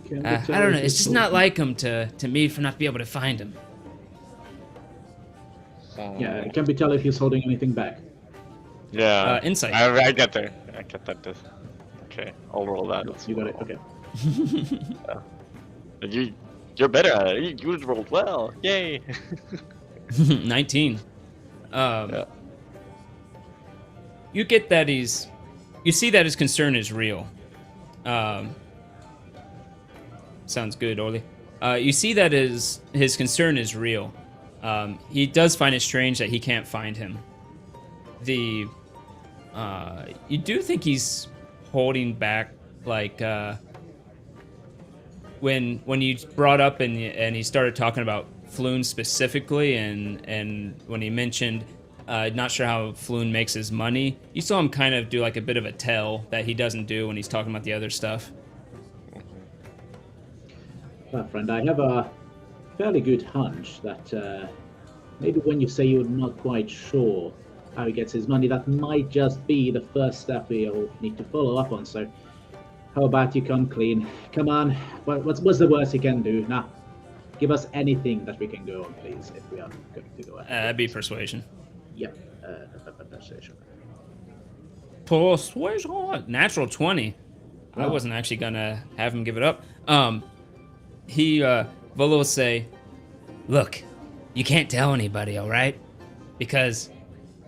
don't know. It's just not like him to me for not be able to find him. Yeah, can we tell if he's holding anything back? Yeah. Insight. I get there. I get that. Okay, I'll roll that. You got it. Okay. You're better at it. You rolled well. Yay. 19. Yeah. You get that you see that his concern is real. Sounds good, Orly. You see that his concern is real. He does find it strange that he can't find him. You do think he's holding back, like, when you brought up and he started talking about Floon specifically, and when he mentioned not sure how Floon makes his money, you saw him kind of do like a bit of a tell that he doesn't do when he's talking about the other stuff. Well, friend, I have a fairly good hunch that maybe when you say you're not quite sure how he gets his money, that might just be the first step we'll need to follow up on. So how about you come clean? Come on, what's the worst you can do? Now, give us anything that we can go on, please, if we are going to go ahead. That'd be persuasion. Yep, persuasion. Persuasion. Natural 20. I Wow. wasn't actually gonna have him give it up. Volo will say, "Look, you can't tell anybody, all right? Because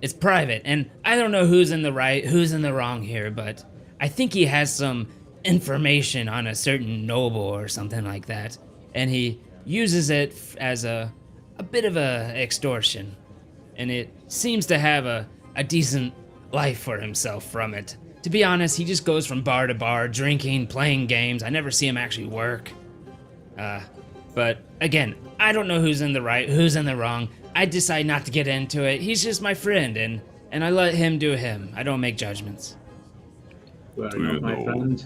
it's private, and I don't know who's in the right, who's in the wrong here, but I think he has some information on a certain noble or something like that, and he uses it as a bit of a extortion, and it seems to have a decent life for himself from it. To be honest, he just goes from bar to bar, drinking, playing games. I never see him actually work. But again, I don't know who's in the right, who's in the wrong. I decide not to get into it. He's just my friend, and I let him do him. I don't make judgments." Well, Do you my know friend,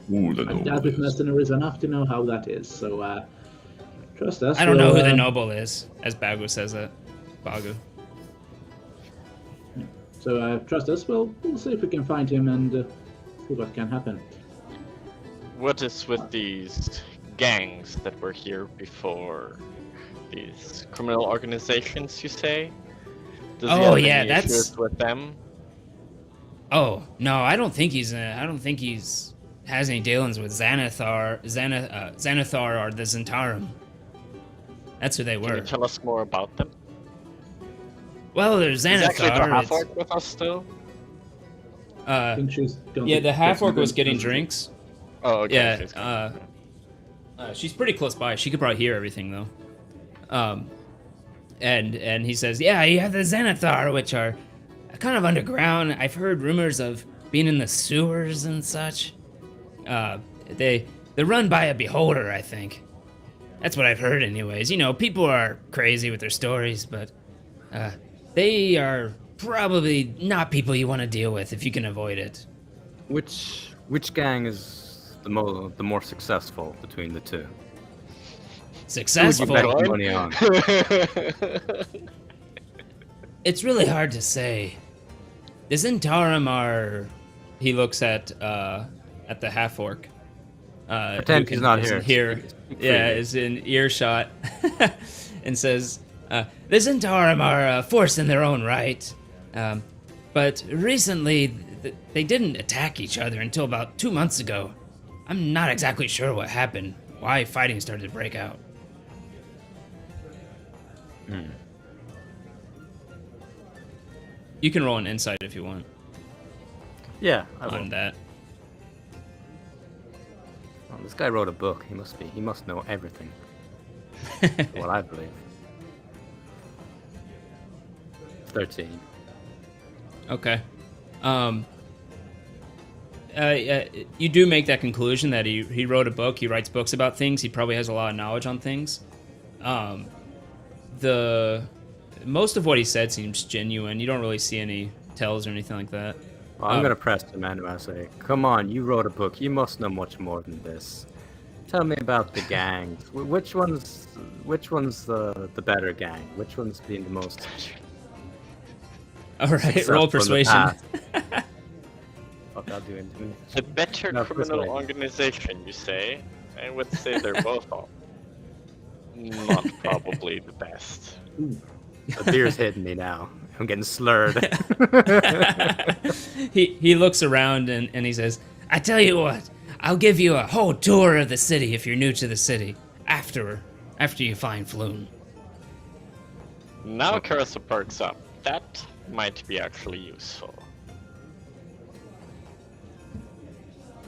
Who the I noble doubt if is? mercenary is enough to know how that is, so trust us. I don't know who we'll, the noble is, as Bagu says it. Bagu. So trust us, we'll see if we can find him and see what can happen. What is with these gangs that were here before? These criminal organizations, you say? Does he Oh, have yeah, any that's- issues with them? Oh no, I don't think he's has any dealings with Xanathar or the Zentarum. That's who they Can were. you tell us more about them? Well, there's Is actually the Xanathar. half-orc with us still? I think she's going Yeah, to the get half orc some was getting drinks. drinks. Oh, okay. Yeah, she's good. she's pretty close by. She could probably hear everything though. And he says, yeah, you have the Xanathar, which are kind of underground. I've heard rumors of being in the sewers and such. They're run by a beholder, I think. That's what I've heard, anyways. You know, people are crazy with their stories, but they are probably not people you want to deal with if you can avoid it. Which gang is the more successful between the two? Successful? Who would you bet your money on? It's really hard to say. The Zentarum are... He looks at the half orc. Pretend he's not here. Is in earshot, and says, "The Zentarum are a force in their own right, but recently they didn't attack each other until about 2 months ago. I'm not exactly sure what happened, why fighting started to break out." You can roll an insight if you want Yeah, I will. on that. Well, this guy wrote a book. He must know everything. What I believe. 13. Okay. You do make that conclusion that he wrote a book. He writes books about things. He probably has a lot of knowledge on things. Most of what he said seems genuine. You don't really see any tells or anything like that. Well, I'm gonna press him anyway. I say, "Come on, you wrote a book. You must know much more than this. Tell me about the gangs. Which one's the better gang? Which one's been the most?" All right, successful roll in the persuasion. past? Fuck, I'll do intimidation. The better No, criminal persuade. organization, you say? I would say they're both all not probably the best. The beer's hitting me now. I'm getting slurred. He looks around and he says, "I tell you what, I'll give you a whole tour of the city if you're new to the city. After you find Floon." Now Carissa perks up. That might be actually useful.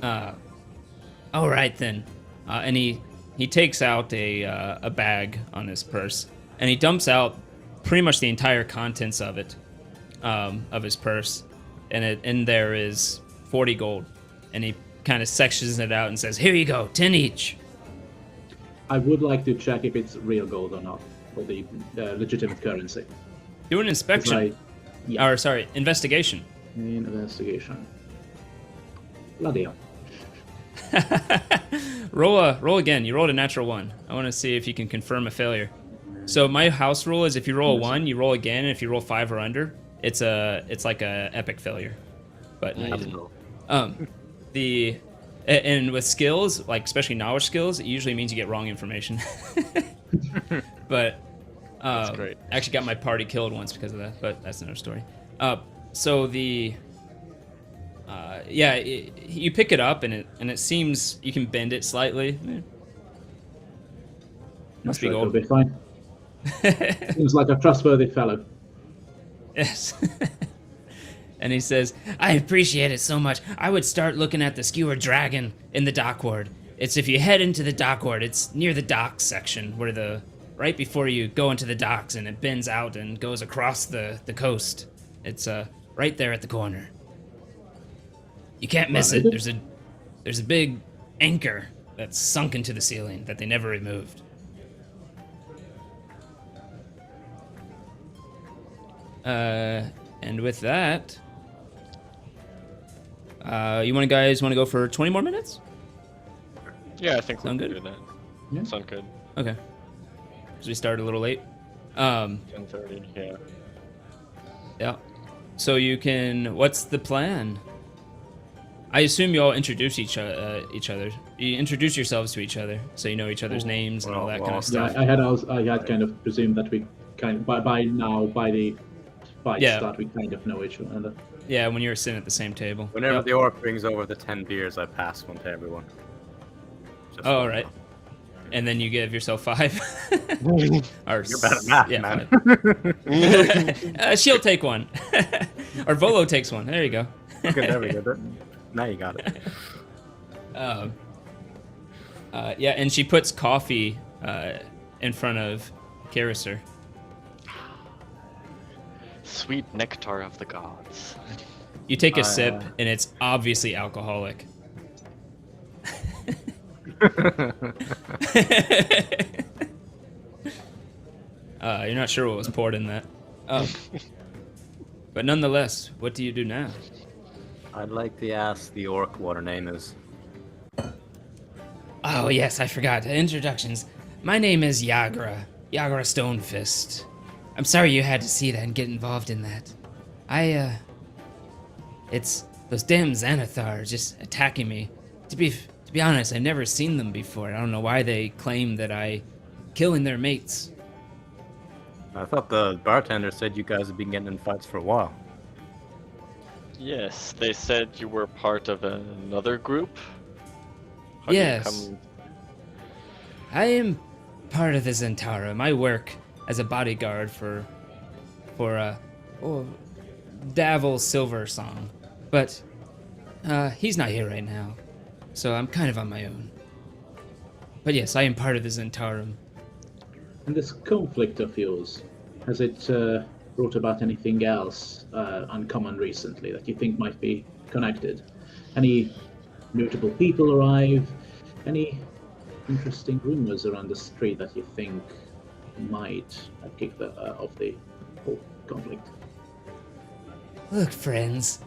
All right then. And he takes out a bag on his purse, and he dumps out pretty much the entire contents of it, of his purse, and in there is 40 gold, and he kind of sections it out and says, "Here you go, 10 each." I would like to check if it's real gold or not, or the legitimate currency. Do an inspection. Yeah. Or sorry, investigation. Investigation. Bloody hell. Roll again. You rolled a natural 1. I want to see if you can confirm a failure. So my house rule is if you roll a 1, you roll again, and if you roll 5 or under, it's like a epic failure. But no, you didn't. And with skills, like especially knowledge skills, it usually means you get wrong information. But That's great. I actually got my party killed once because of that, but that's another story. You pick it up and it seems you can bend it slightly. Must be Sure, gold. it'll be fine. Seems like a trustworthy fellow. Yes. And he says, "I appreciate it so much. I would start looking at the skewer dragon in the dockward. It's if you head into the dockward, it's near the docks section, where right before you go into the docks, and it bends out and goes across the coast. It's right there at the corner. You can't miss it. There's a big anchor that's sunk into the ceiling that they never removed." And with that, you guys want to go for 20 more minutes? Yeah, I think we Sound can good? do that. Yeah. Sound good. Okay. So we started a little late. 10:30, yeah. Yeah. So you can. What's the plan? I assume you all introduce each other. You introduce yourselves to each other, so you know each other's names and all that kind of Yeah, stuff. I had kind of presumed that we by the fight Yeah. start we kind of know each other. Yeah, when you were sitting at the same table. Whenever Yep. the orc brings over the 10 beers, I pass one to everyone. Just Oh, so all you right. know. And then you give yourself 5. Or You're better at math, yeah, man. 5. She'll take one. Or Volo takes one. There you go. Okay, there we go. Now you got it. Yeah, and she puts coffee in front of Kariser. Sweet nectar of the gods. You take a sip, and it's obviously alcoholic. You're not sure what was poured in that. But nonetheless, what do you do now? I'd like to ask the orc what her name is. Oh, yes, I forgot. Introductions. My name is Yagra. Yagra Stonefist. I'm sorry you had to see that and get involved in that. It's those damn Xanathar just attacking me. To be honest, I've never seen them before. I don't know why they claim that I killing their mates. I thought the bartender said you guys have been getting in fights for a while. Yes, they said you were part of another group. How do you Yes. come- I am part of the Zentarum. I work as a bodyguard for Davil Silversong. But he's not here right now, so I'm kind of on my own. But yes, I am part of the Zentarum. And this conflict of yours, has it brought about anything else uncommon recently that you think might be connected? Any notable people arrive? Any interesting rumors around the street that you think might have kicked off the whole conflict? Look, friends.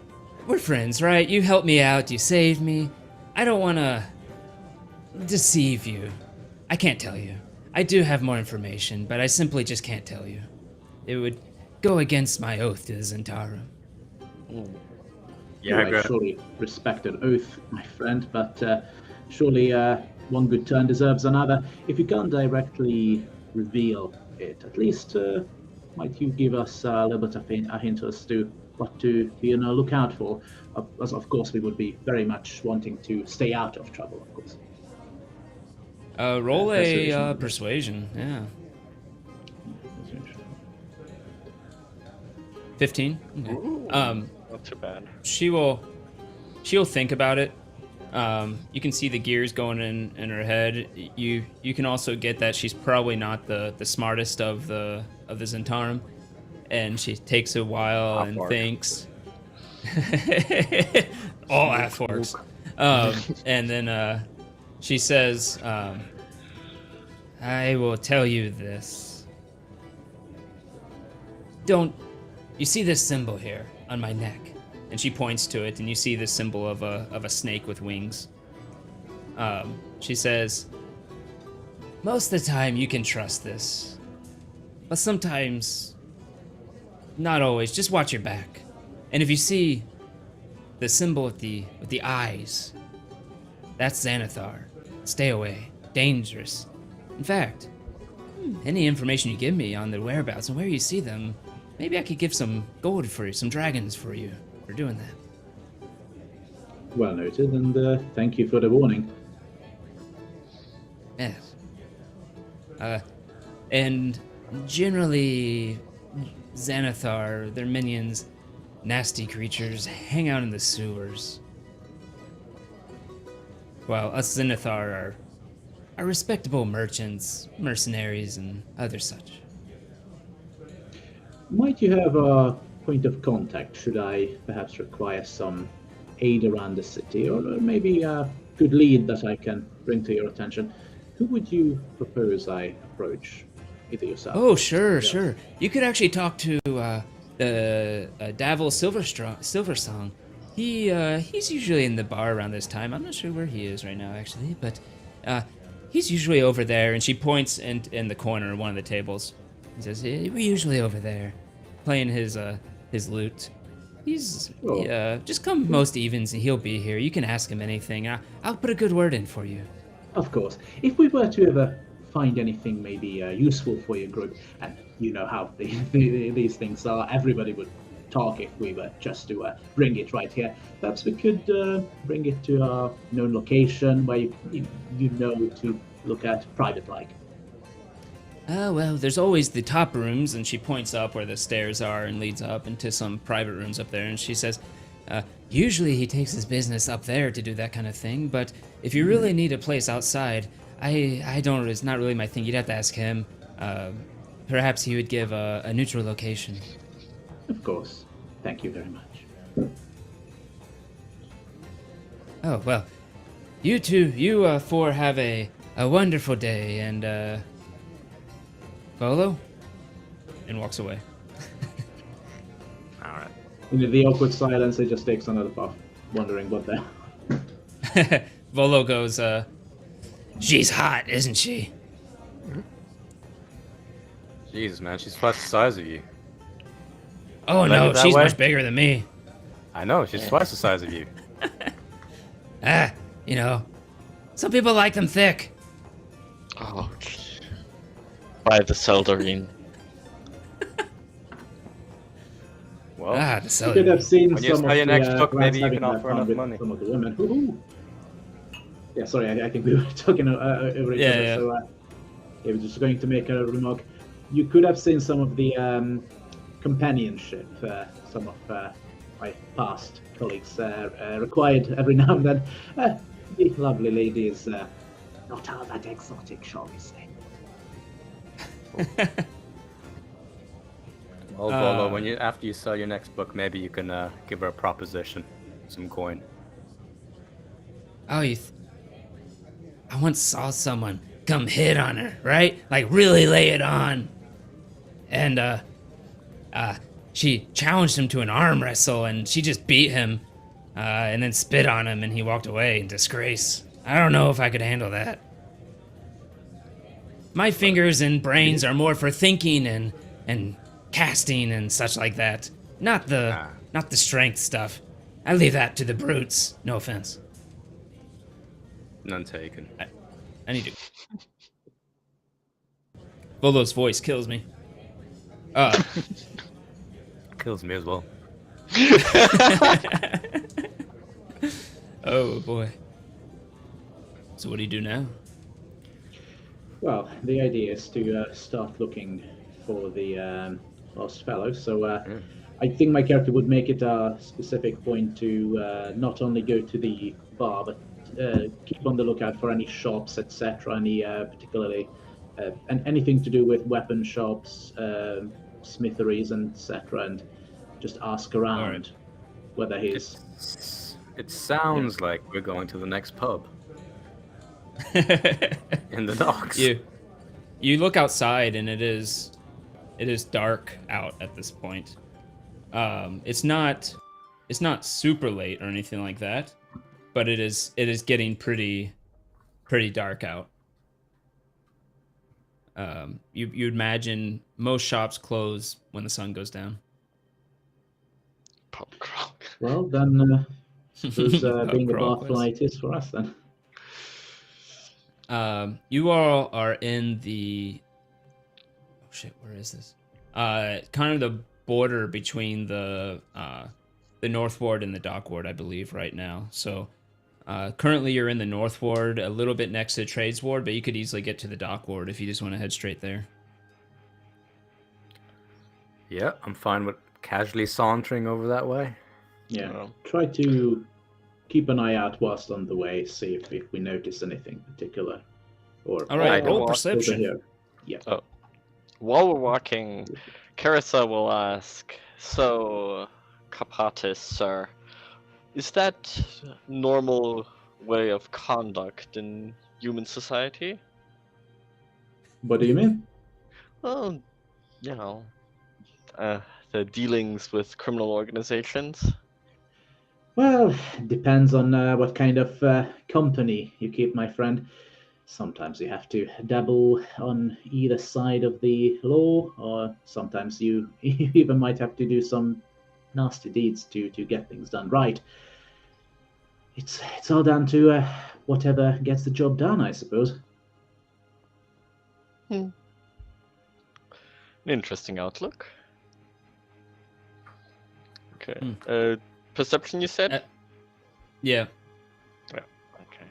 We're friends, right? You helped me out, you saved me. I don't want to deceive you. I can't tell you. I do have more information, but I simply just can't tell you. It would go against my oath to the Zentarum. Yeah, I surely respect an oath, my friend, but surely one good turn deserves another. If you can't directly reveal it, at least might you give us a little bit of a hint as to what to look out for? As of course, we would be very much wanting to stay out of trouble, of course. Roll a Persuasion. persuasion, yeah. 15? Okay. Ooh, not too bad. She'll think about it. You can see the gears going in her head. You can also get that she's probably not the smartest of the Zentarum, and she takes a while and Half-orc. thinks. All half-orcs. And then she says, "I will tell you this. You see this symbol here on my neck?" And she points to it, and you see this symbol of a snake with wings. She says, "Most of the time you can trust this, but sometimes, not always. Just watch your back. And if you see the symbol with the eyes, that's Xanathar. Stay away. Dangerous. In fact, any information you give me on their whereabouts and where you see them, maybe I could give some gold for you, some dragons for you for doing that." Well noted, and thank you for the warning. Yes. And generally, Xanathar, their minions, nasty creatures, hang out in the sewers. While us Xanathar are respectable merchants, mercenaries, and other such. Might you have a point of contact should I perhaps require some aid around the city, or maybe a good lead that I can bring to your attention? Who would you propose I approach? Either yourself. Oh, or sure, somebody else? sure. You could actually talk to the Davil Silversong. He's usually in the bar around this time. I'm not sure where he is right now, actually, but he's usually over there. And she points in the corner of one of the tables. He says, "We're usually over there, playing his lute. He's just come most evens, and he'll be here. You can ask him anything. I'll put a good word in for you." Of course. If we were to ever find anything maybe useful for your group, and you know how these things are, everybody would talk if we were just to bring it right here. Perhaps we could bring it to a known location where you know to look at private-like. Oh, well, there's always the top rooms, and she points up where the stairs are and leads up into some private rooms up there, and she says, usually he takes his business up there to do that kind of thing, but if you really need a place outside, I don't, it's not really my thing. You'd have to ask him. Perhaps he would give a neutral location. Of course. Thank you very much. Oh, well, you two, you four have a wonderful day, and, Bolo? And walks away. Alright. In the awkward silence, he just takes another puff, wondering what the... Volo goes, she's hot, isn't she? Jesus, man, she's twice the size of you. Oh Like no, it that she's way? much bigger than me. I know, she's twice the size of you. You know, some people like them thick. Oh, by the Seldarine. Well, The You could celery. have seen When you some sell of your the next book, lads maybe you having can that offer fun enough with money. some of the women. Woohoo! Yeah, sorry, I think we were talking over each Yeah, other, yeah. so I was just going to make a remark. You could have seen some of the companionship some of my past colleagues required every now and then. The lovely lady is not all that exotic, shall we say. well, Volo, when after you sell your next book, maybe you can give her a proposition, some coin. Oh, I once saw someone come hit on her, right? Like really lay it on. And she challenged him to an arm wrestle, and she just beat him, and then spit on him, and he walked away in disgrace. I don't know if I could handle that. My fingers and brains are more for thinking and casting and such like that. Not the strength stuff. I leave that to the brutes. No offense. None taken. I need to. Volo's voice kills me. Kills me as well. Oh boy. So what do you do now? Well, the idea is to start looking for the lost fellow. So I think my character would make it a specific point to not only go to the bar, but keep on the lookout for any shops, etc. Any particularly and anything to do with weapon shops, smitheries, and etc. And just ask around Alright. whether he's. It sounds like we're going to the next pub in the docks. You look outside and it is dark out at this point. It's not super late or anything like that, but it is getting pretty dark out. You'd imagine most shops close when the sun goes down. Pub crawl. Well, then those Pub being the crawl bar quiz. flight is for us then. You all are in the. Oh shit! Where is this? Kind of the border between the North Ward and the Dock Ward, I believe, right now. So, currently you're in the North Ward, a little bit next to the Trades Ward, but you could easily get to the Dock Ward if you just want to head straight there. Yeah, I'm fine with casually sauntering over that way. Yeah. Oh. Try to keep an eye out whilst on the way, see if we notice anything particular. Or All right, I roll walk perception. Here. Yeah. While we're walking, Carissa will ask, so, Kapatis, sir, is that normal way of conduct in human society? What do you mean? Well, you know, the dealings with criminal organizations. Well, depends on what kind of company you keep, my friend. Sometimes you have to dabble on either side of the law, or sometimes you even might have to do some nasty deeds to get things done right. It's all down to whatever gets the job done, I suppose. An interesting outlook. Okay. Perception, you said? Yeah. Yeah. Okay.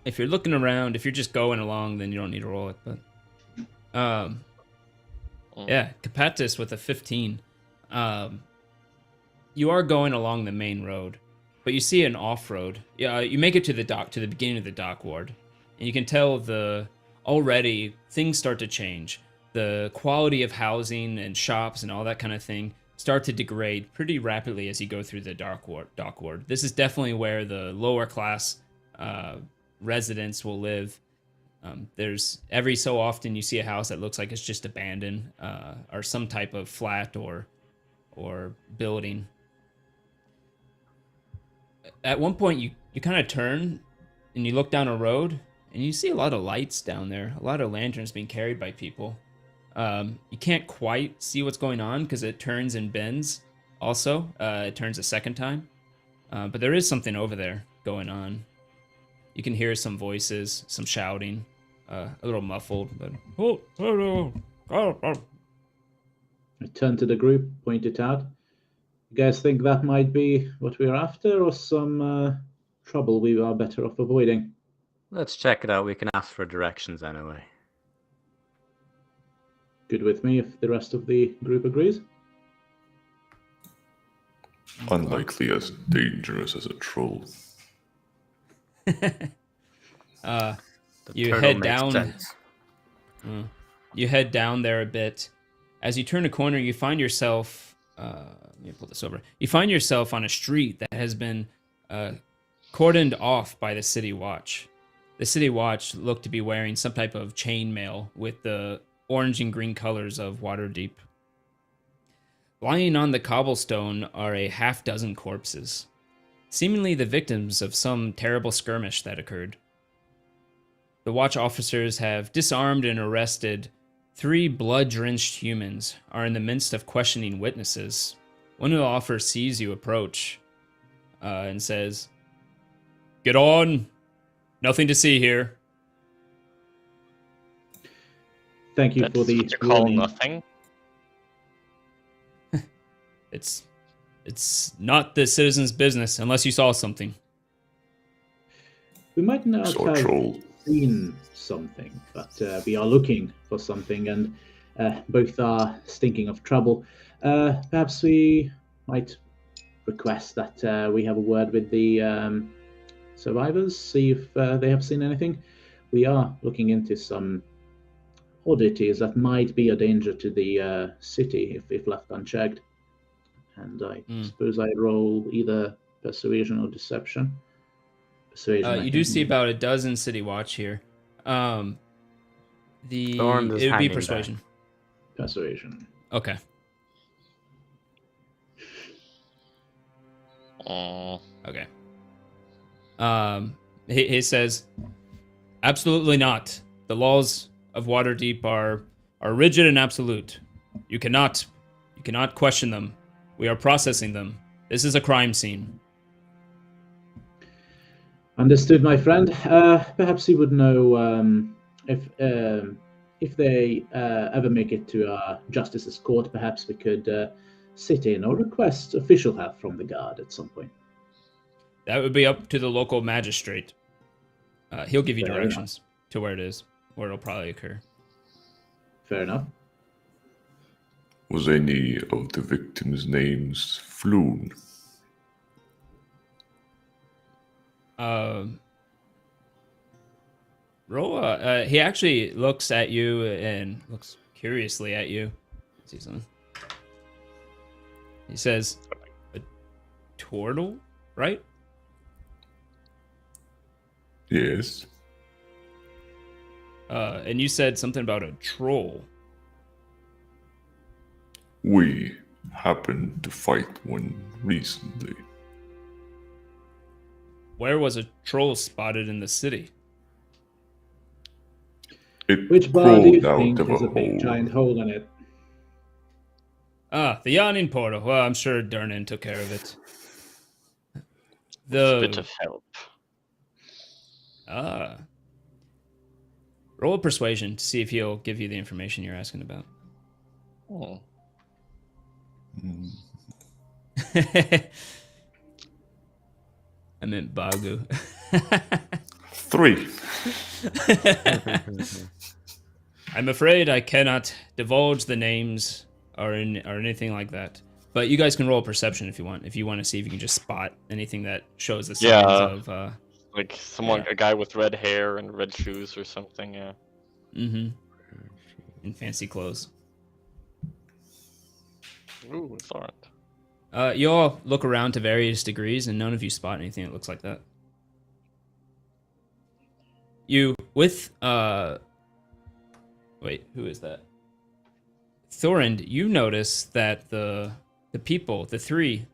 If you're looking around, if you're just going along, then you don't need to roll it. But, yeah, Capatis with a 15. You are going along the main road, but you see an off-road. Yeah, you make it to the dock, to the beginning of the dock ward, and you can tell already things start to change. The quality of housing and shops and all that kind of thing start to degrade pretty rapidly as you go through the dock ward. This is definitely where the lower class residents will live. There's every so often you see a house that looks like it's just abandoned, or some type of flat or building. At one point you kind of turn and you look down a road and you see a lot of lights down there, a lot of lanterns being carried by people. You can't quite see what's going on because it turns and bends also. It turns a second time. But there is something over there going on. You can hear some voices, some shouting, a little muffled, but I turn to the group, point it out. You guys think that might be what we're after, or some trouble we are better off avoiding? Let's check it out. We can ask for directions anyway. Good with me if the rest of the group agrees. Unlikely as dangerous as a troll. You head down. You head down there a bit. As you turn a corner, you find yourself. Let me pull this over. You find yourself on a street that has been cordoned off by the City Watch. The City Watch look to be wearing some type of chainmail with the orange and green colors of Waterdeep. Lying on the cobblestone are a half-dozen corpses, seemingly the victims of some terrible skirmish that occurred. The Watch officers have disarmed and arrested 3 blood-drenched humans, are in the midst of questioning witnesses. One of the officers sees you approach and says, "Get on! Nothing to see here." Thank you That's for the what you call warning. nothing. It's not the citizens' business unless you saw something. We might not Saw a have troll. seen something, but we are looking for something, and both are stinking of trouble. Perhaps we might request that we have a word with the survivors, see if they have seen anything. We are looking into some oddities that might be a danger to the city if left unchecked. And I suppose I roll either persuasion or deception. Persuasion. You do see about a dozen City Watch here. Thorn is It would be hanging persuasion. back. Persuasion. Okay. Okay. He says, "Absolutely not. The laws of Waterdeep are rigid and absolute. You cannot question them. We are processing them. This is a crime scene." Understood, my friend. Perhaps you would know if they ever make it to our justice's court. Perhaps we could sit in or request official help from the guard at some point. That would be up to the local magistrate. He'll give you Fair directions to where it is, where it'll probably occur. Fair enough. Was any of the victims' names Floon? Roa, he actually looks at you and looks curiously at you. See something? He says, "A turtle, right?" Yes. And you said something about a troll. We happened to fight one recently. Where was a troll spotted in the city? It Which bar do you crawled think out of has a a big hole. giant hole in it? Ah, the yawning portal. Well, I'm sure Durnan took care of it. It's a bit of help. Roll a persuasion to see if he'll give you the information you're asking about. I meant Bagu. 3. I'm afraid I cannot divulge the names or anything like that. But you guys can roll perception if you want. If you want to see if you can just spot anything that shows the signs of like someone, a guy with red hair and red shoes or something. Yeah. Mm-hmm. In fancy clothes. Ooh, it's alright. You all look around to various degrees, and none of you spot anything that looks like that. You with wait, who is that? Thorund, you notice that the people, the 3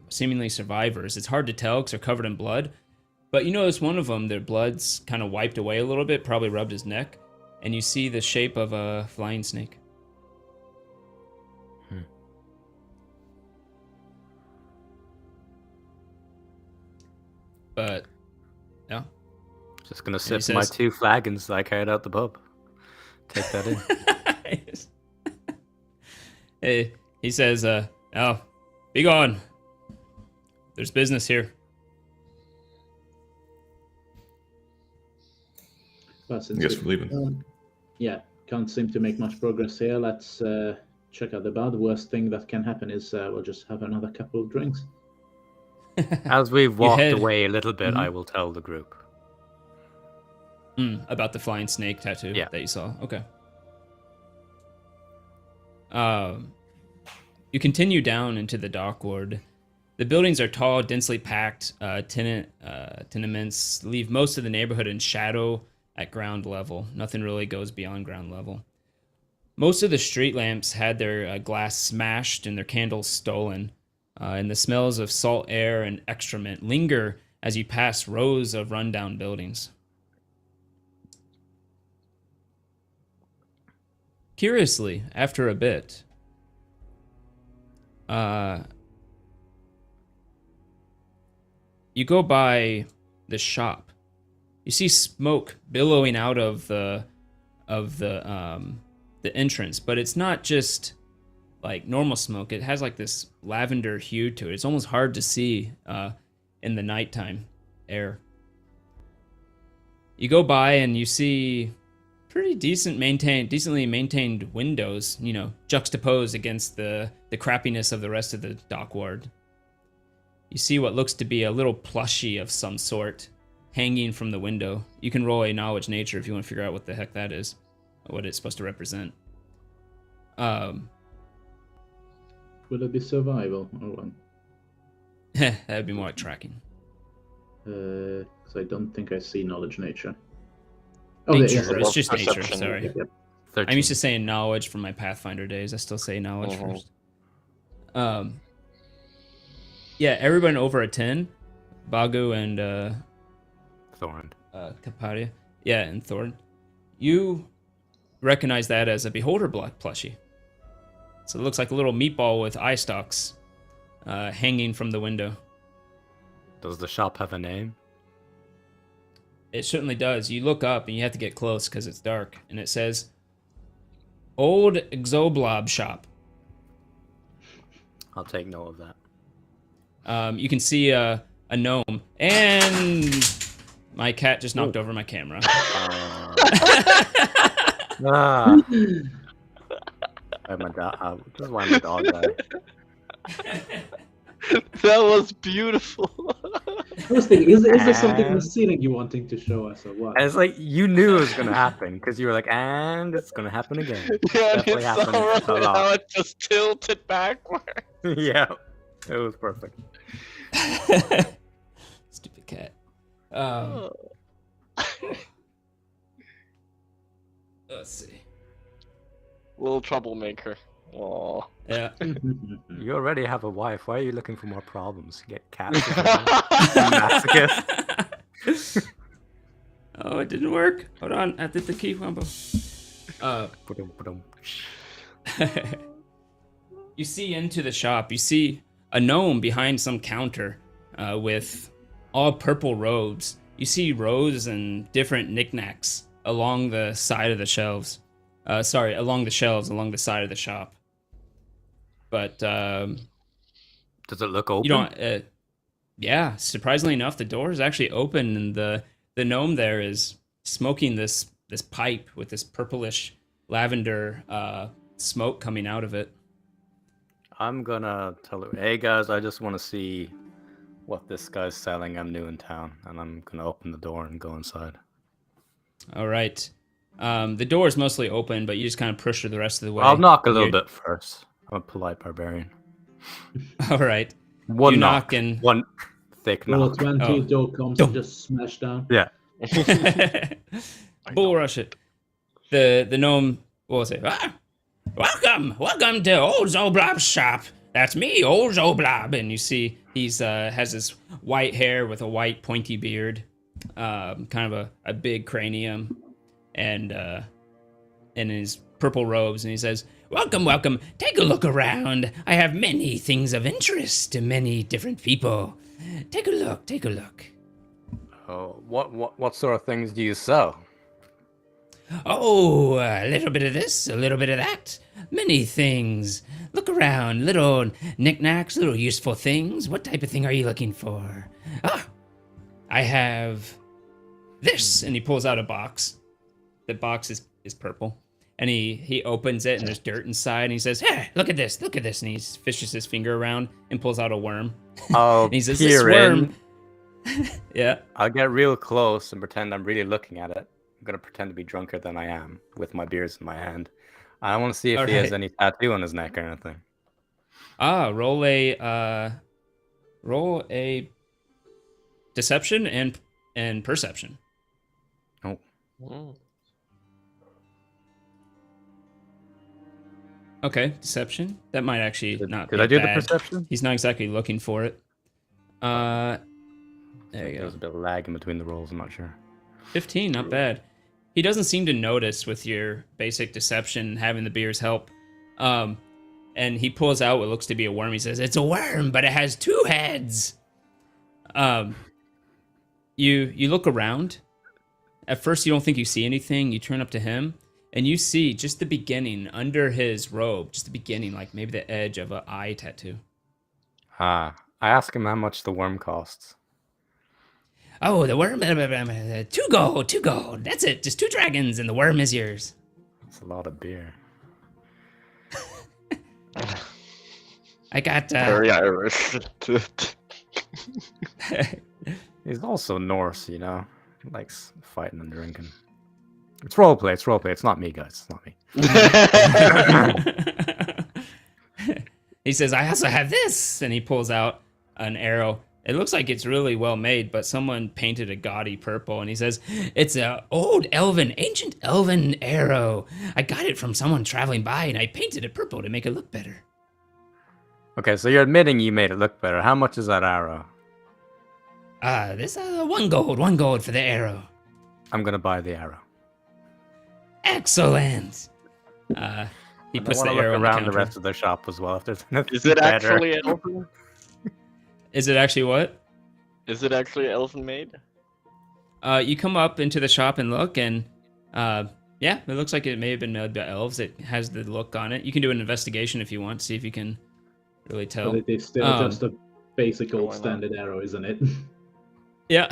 seemingly survivors, it's hard to tell because they're covered in blood, but you notice one of them, their blood's kind of wiped away a little bit, probably rubbed his neck, and you see the shape of a flying snake. But yeah, just gonna sip my 2 flagons that I carried out the pub. Take that in. Hey, he says, "Now, be gone. There's business here." Well, since Yes, we're leaving. Yeah, can't seem to make much progress here. Let's check out the bar. The worst thing that can happen is we'll just have another couple of drinks. As we've walked away a little bit, I will tell the group. About the flying snake tattoo that you saw. Okay. You continue down into the dock ward. The buildings are tall, densely packed. Tenements leave most of the neighborhood in shadow at ground level. Nothing really goes beyond ground level. Most of the street lamps had their glass smashed and their candles stolen. And the smells of salt air and excrement linger as you pass rows of rundown buildings. Curiously, after a bit, you go by the shop. You see smoke billowing out of the entrance, but it's not just like normal smoke. It has like this lavender hue to it. It's almost hard to see in the nighttime air. You go by and you see pretty decently maintained windows, you know, juxtaposed against the crappiness of the rest of the dock ward. You see what looks to be a little plushie of some sort hanging from the window. You can roll a knowledge nature if you want to figure out what the heck that is, or what it's supposed to represent. Will it be survival or what? That would be more like tracking. Because I don't think I see knowledge nature. Oh, nature. Yes, It's just nature. Sorry. Yep. I'm used to saying knowledge from my Pathfinder days. I still say knowledge first. Yeah, everyone over a 10, Bagu and Thorn. Kapadia. Yeah, and Thorn. You recognize that as a Beholder Block plushie. So it looks like a little meatball with eye stalks hanging from the window. Does the shop have a name? It certainly does. You look up and you have to get close because it's dark. And it says, Old Exoblob Shop. I'll take note of that. You can see a gnome. And my cat just knocked over my camera. Just why my dog died. That was beautiful. I was thinking, is there something in the ceiling you wanting to show us or what? And it's like you knew it was gonna happen because you were like, and it's gonna happen again. Yeah, Definitely it's happened alright a lot. how it just tilted backward. Yeah, it was perfect. Stupid cat. Let's see. Little troublemaker. Aww. Yeah. You already have a wife. Why are you looking for more problems? Get cats. Masochist. Oh, it didn't work. Hold on. I did the key combo. You see into the shop. You see a gnome behind some counter with all purple robes. You see rows and different knickknacks along the side of the shelves. Along the shelves, along the side of the shop. but Does it look open? you don't. Yeah, surprisingly enough, the door is actually open, and the gnome there is smoking this pipe with this purplish lavender smoke coming out of it. I'm gonna tell her, hey guys, I just want to see what this guy's selling. I'm new in town, and I'm gonna open the door and go inside. All right. The door is mostly open, but you just kind of push her the rest of the way. I'll knock a little bit first. I'm a polite barbarian. All right. One you knock, and one thick Roll a knock. 20, door comes and just smash down. Yeah. Bull rush it. The gnome will say, welcome to Old Zoblob's shop. That's me, Old Zoblob. And you see he's has this white hair with a white pointy beard, kind of a big cranium, and in his purple robes, and he says, welcome, take a look around. I have many things of interest to many different people. Take a look. Oh, what sort of things do you sell? Oh, a little bit of this, a little bit of that. Many things. Look around, little knickknacks, little useful things. What type of thing are you looking for? I have this. And he pulls out a box. The box is purple. And he opens it, and there's dirt inside, and he says, hey, look at this. And he fishes his finger around and pulls out a worm. I'll and he says, peer this worm... in. Yeah. I'll get real close and pretend I'm really looking at it. I'm going to pretend to be drunker than I am with my beers in my hand. I want to see if he has any tattoo on his neck or anything. Roll a deception and perception. Oh. Okay, deception. That might actually not be Did I do bad. the perception? He's not exactly looking for it. There you go. There's a bit of lag in between the rolls, I'm not sure. 15, not bad. He doesn't seem to notice with your basic deception having the beers help. And he pulls out what looks to be a worm. He says, it's a worm, but it has 2 heads. You look around. At first, you don't think you see anything. You turn up to him. And you see just the beginning under his robe, just the beginning, like maybe the edge of an eye tattoo. I ask him how much the worm costs. Oh, the worm, 2 gold. That's it. Just 2 dragons, and the worm is yours. That's a lot of beer. I got. Very Irish. He's also Norse, you know. He likes fighting and drinking. It's roleplay. It's not me, guys. It's not me. He says, I also have this. And he pulls out an arrow. It looks like it's really well made, but someone painted a gaudy purple. And he says, it's an ancient elven arrow. I got it from someone traveling by, and I painted it purple to make it look better. Okay, so you're admitting you made it look better. How much is that arrow? This 1 gold for the arrow. I'm gonna buy the arrow. Excellent. He puts the arrow on around the the rest of the shop as well. If there's anything Is it better. actually elven? Is it actually what? Is it actually elven made? You come up into the shop and look, and yeah, it looks like it may have been made by elves. It has the look on it. You can do an investigation if you want, see if you can really tell. But it is still just a basic old standard arrow, isn't it? Yeah.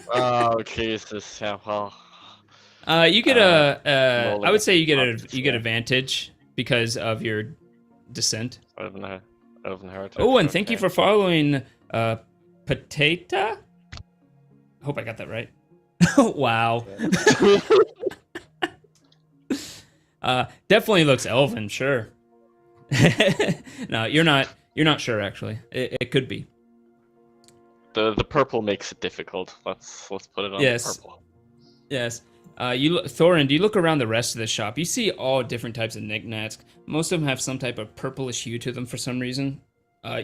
Oh Jesus! Yeah, well. You get I would say you get advantage because of your descent. Elven heritage. Oh, and thank you for following Potato. I hope I got that right. Wow. Definitely looks elven, sure. No, you're not sure actually. It could be. The purple makes it difficult. Let's put it on the purple. Yes. Thorin, do you look around the rest of the shop? You see all different types of knickknacks. Most of them have some type of purplish hue to them for some reason.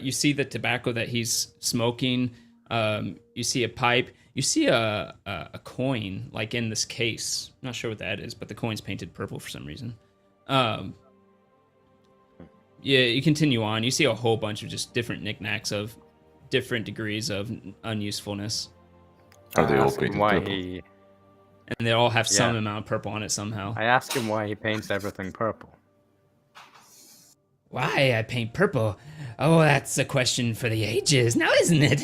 You see the tobacco that he's smoking. You see a pipe. You see a coin, like in this case. I'm not sure what that is, but the coin's painted purple for some reason. Yeah, you continue on. You see a whole bunch of just different knickknacks of different degrees of unusefulness. Are they all painted purple? And they all have some amount of purple on it somehow. I asked him why he paints everything purple. Why I paint purple? Oh, that's a question for the ages now, isn't it?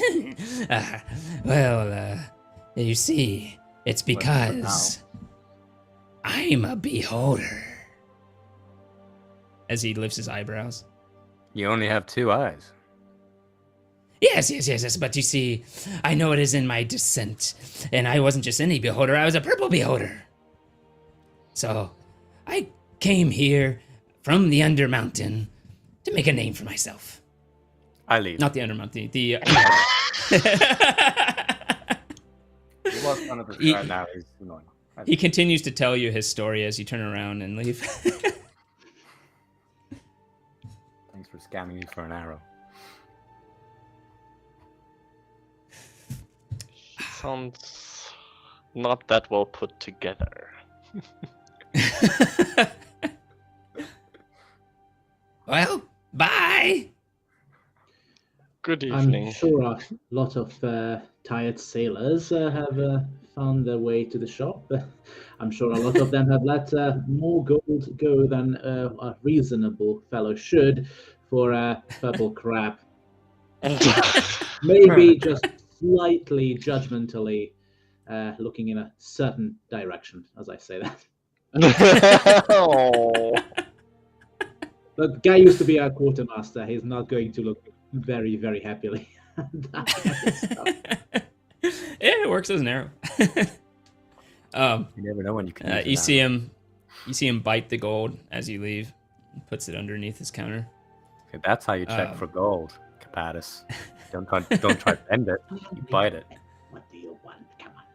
You see, it's because I'm a beholder. As he lifts his eyebrows. You only have 2 eyes. Yes, but you see, I know it is in my descent, and I wasn't just any beholder, I was a purple beholder. So, I came here from the Undermountain to make a name for myself. I leave. Not the Undermountain, the He was one of the start now. He's annoying. He continues to tell you his story as you turn around and leave. Thanks for scamming me for an arrow. Sounds not that well put together. Well, bye! Good evening. I'm sure a lot of tired sailors have found their way to the shop. I'm sure a lot of them have let more gold go than a reasonable fellow should for purple crap. Maybe just slightly judgmentally looking in a certain direction, as I say that. Oh. The guy used to be our quartermaster. He's not going to look very, very happily at that kind of stuff. Yeah, it works as an arrow. You never know when you can. You see him bite the gold as you leave. He puts it underneath his counter. Okay, that's how you check for gold, Capatis. Don't try to bend it. You bite it. What do you want? Come on.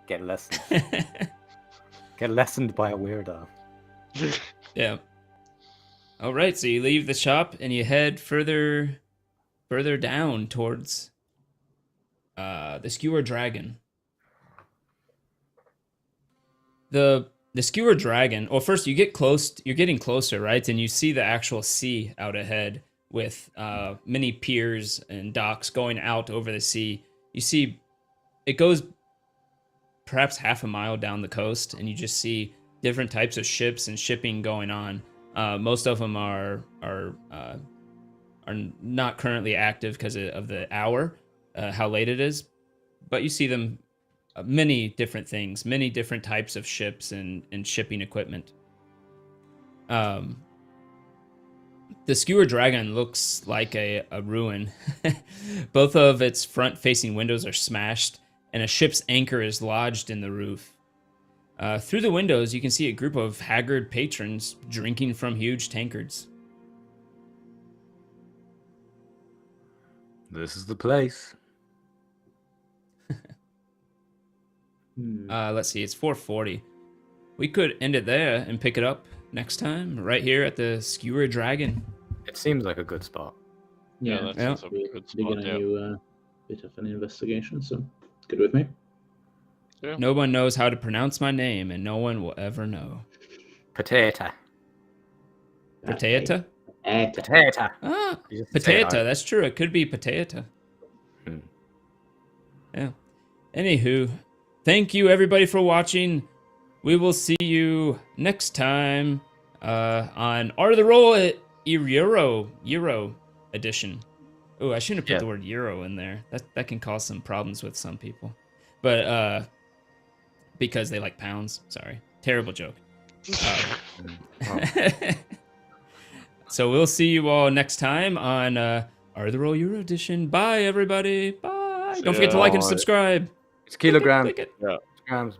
Get lessoned. Get lessoned by a weirdo. Yeah. All right, so you leave the shop and you head further down towards the Skewer Dragon. The Skewer Dragon. Well, first you get close. You're getting closer, right? And you see the actual sea out ahead with many piers and docks going out over the sea. You see, it goes perhaps half a mile down the coast, and you just see different types of ships and shipping going on. Most of them are not currently active because of the hour, how late it is. But you see them, many different things, many different types of ships and shipping equipment. The Skewer Dragon looks like a ruin. Both of its front-facing windows are smashed, and a ship's anchor is lodged in the roof. Through the windows, you can see a group of haggard patrons drinking from huge tankards. This is the place. Let's see, it's 4:40. We could end it there and pick it up next time, right here at the Skewer Dragon. It seems like a good spot. Yeah, that sounds like a good spot. Begin a new bit of an investigation, so it's good with me. Yeah. No one knows how to pronounce my name, and no one will ever know. Potato. Potato? Potato. Ah, You just say potato. it. That's true. It could be potato. Hmm. Yeah. Anywho, thank you everybody for watching. We will see you next time on Art of the Roll Euro edition. Oh, I shouldn't have put the word Euro in there. That can cause some problems with some people. But because they like pounds. Sorry. Terrible joke. So we'll see you all next time on Art of the Roll Euro edition. Bye, everybody. Bye. Don't forget to like and subscribe. It's kilogram. Click it. Yeah. Grams,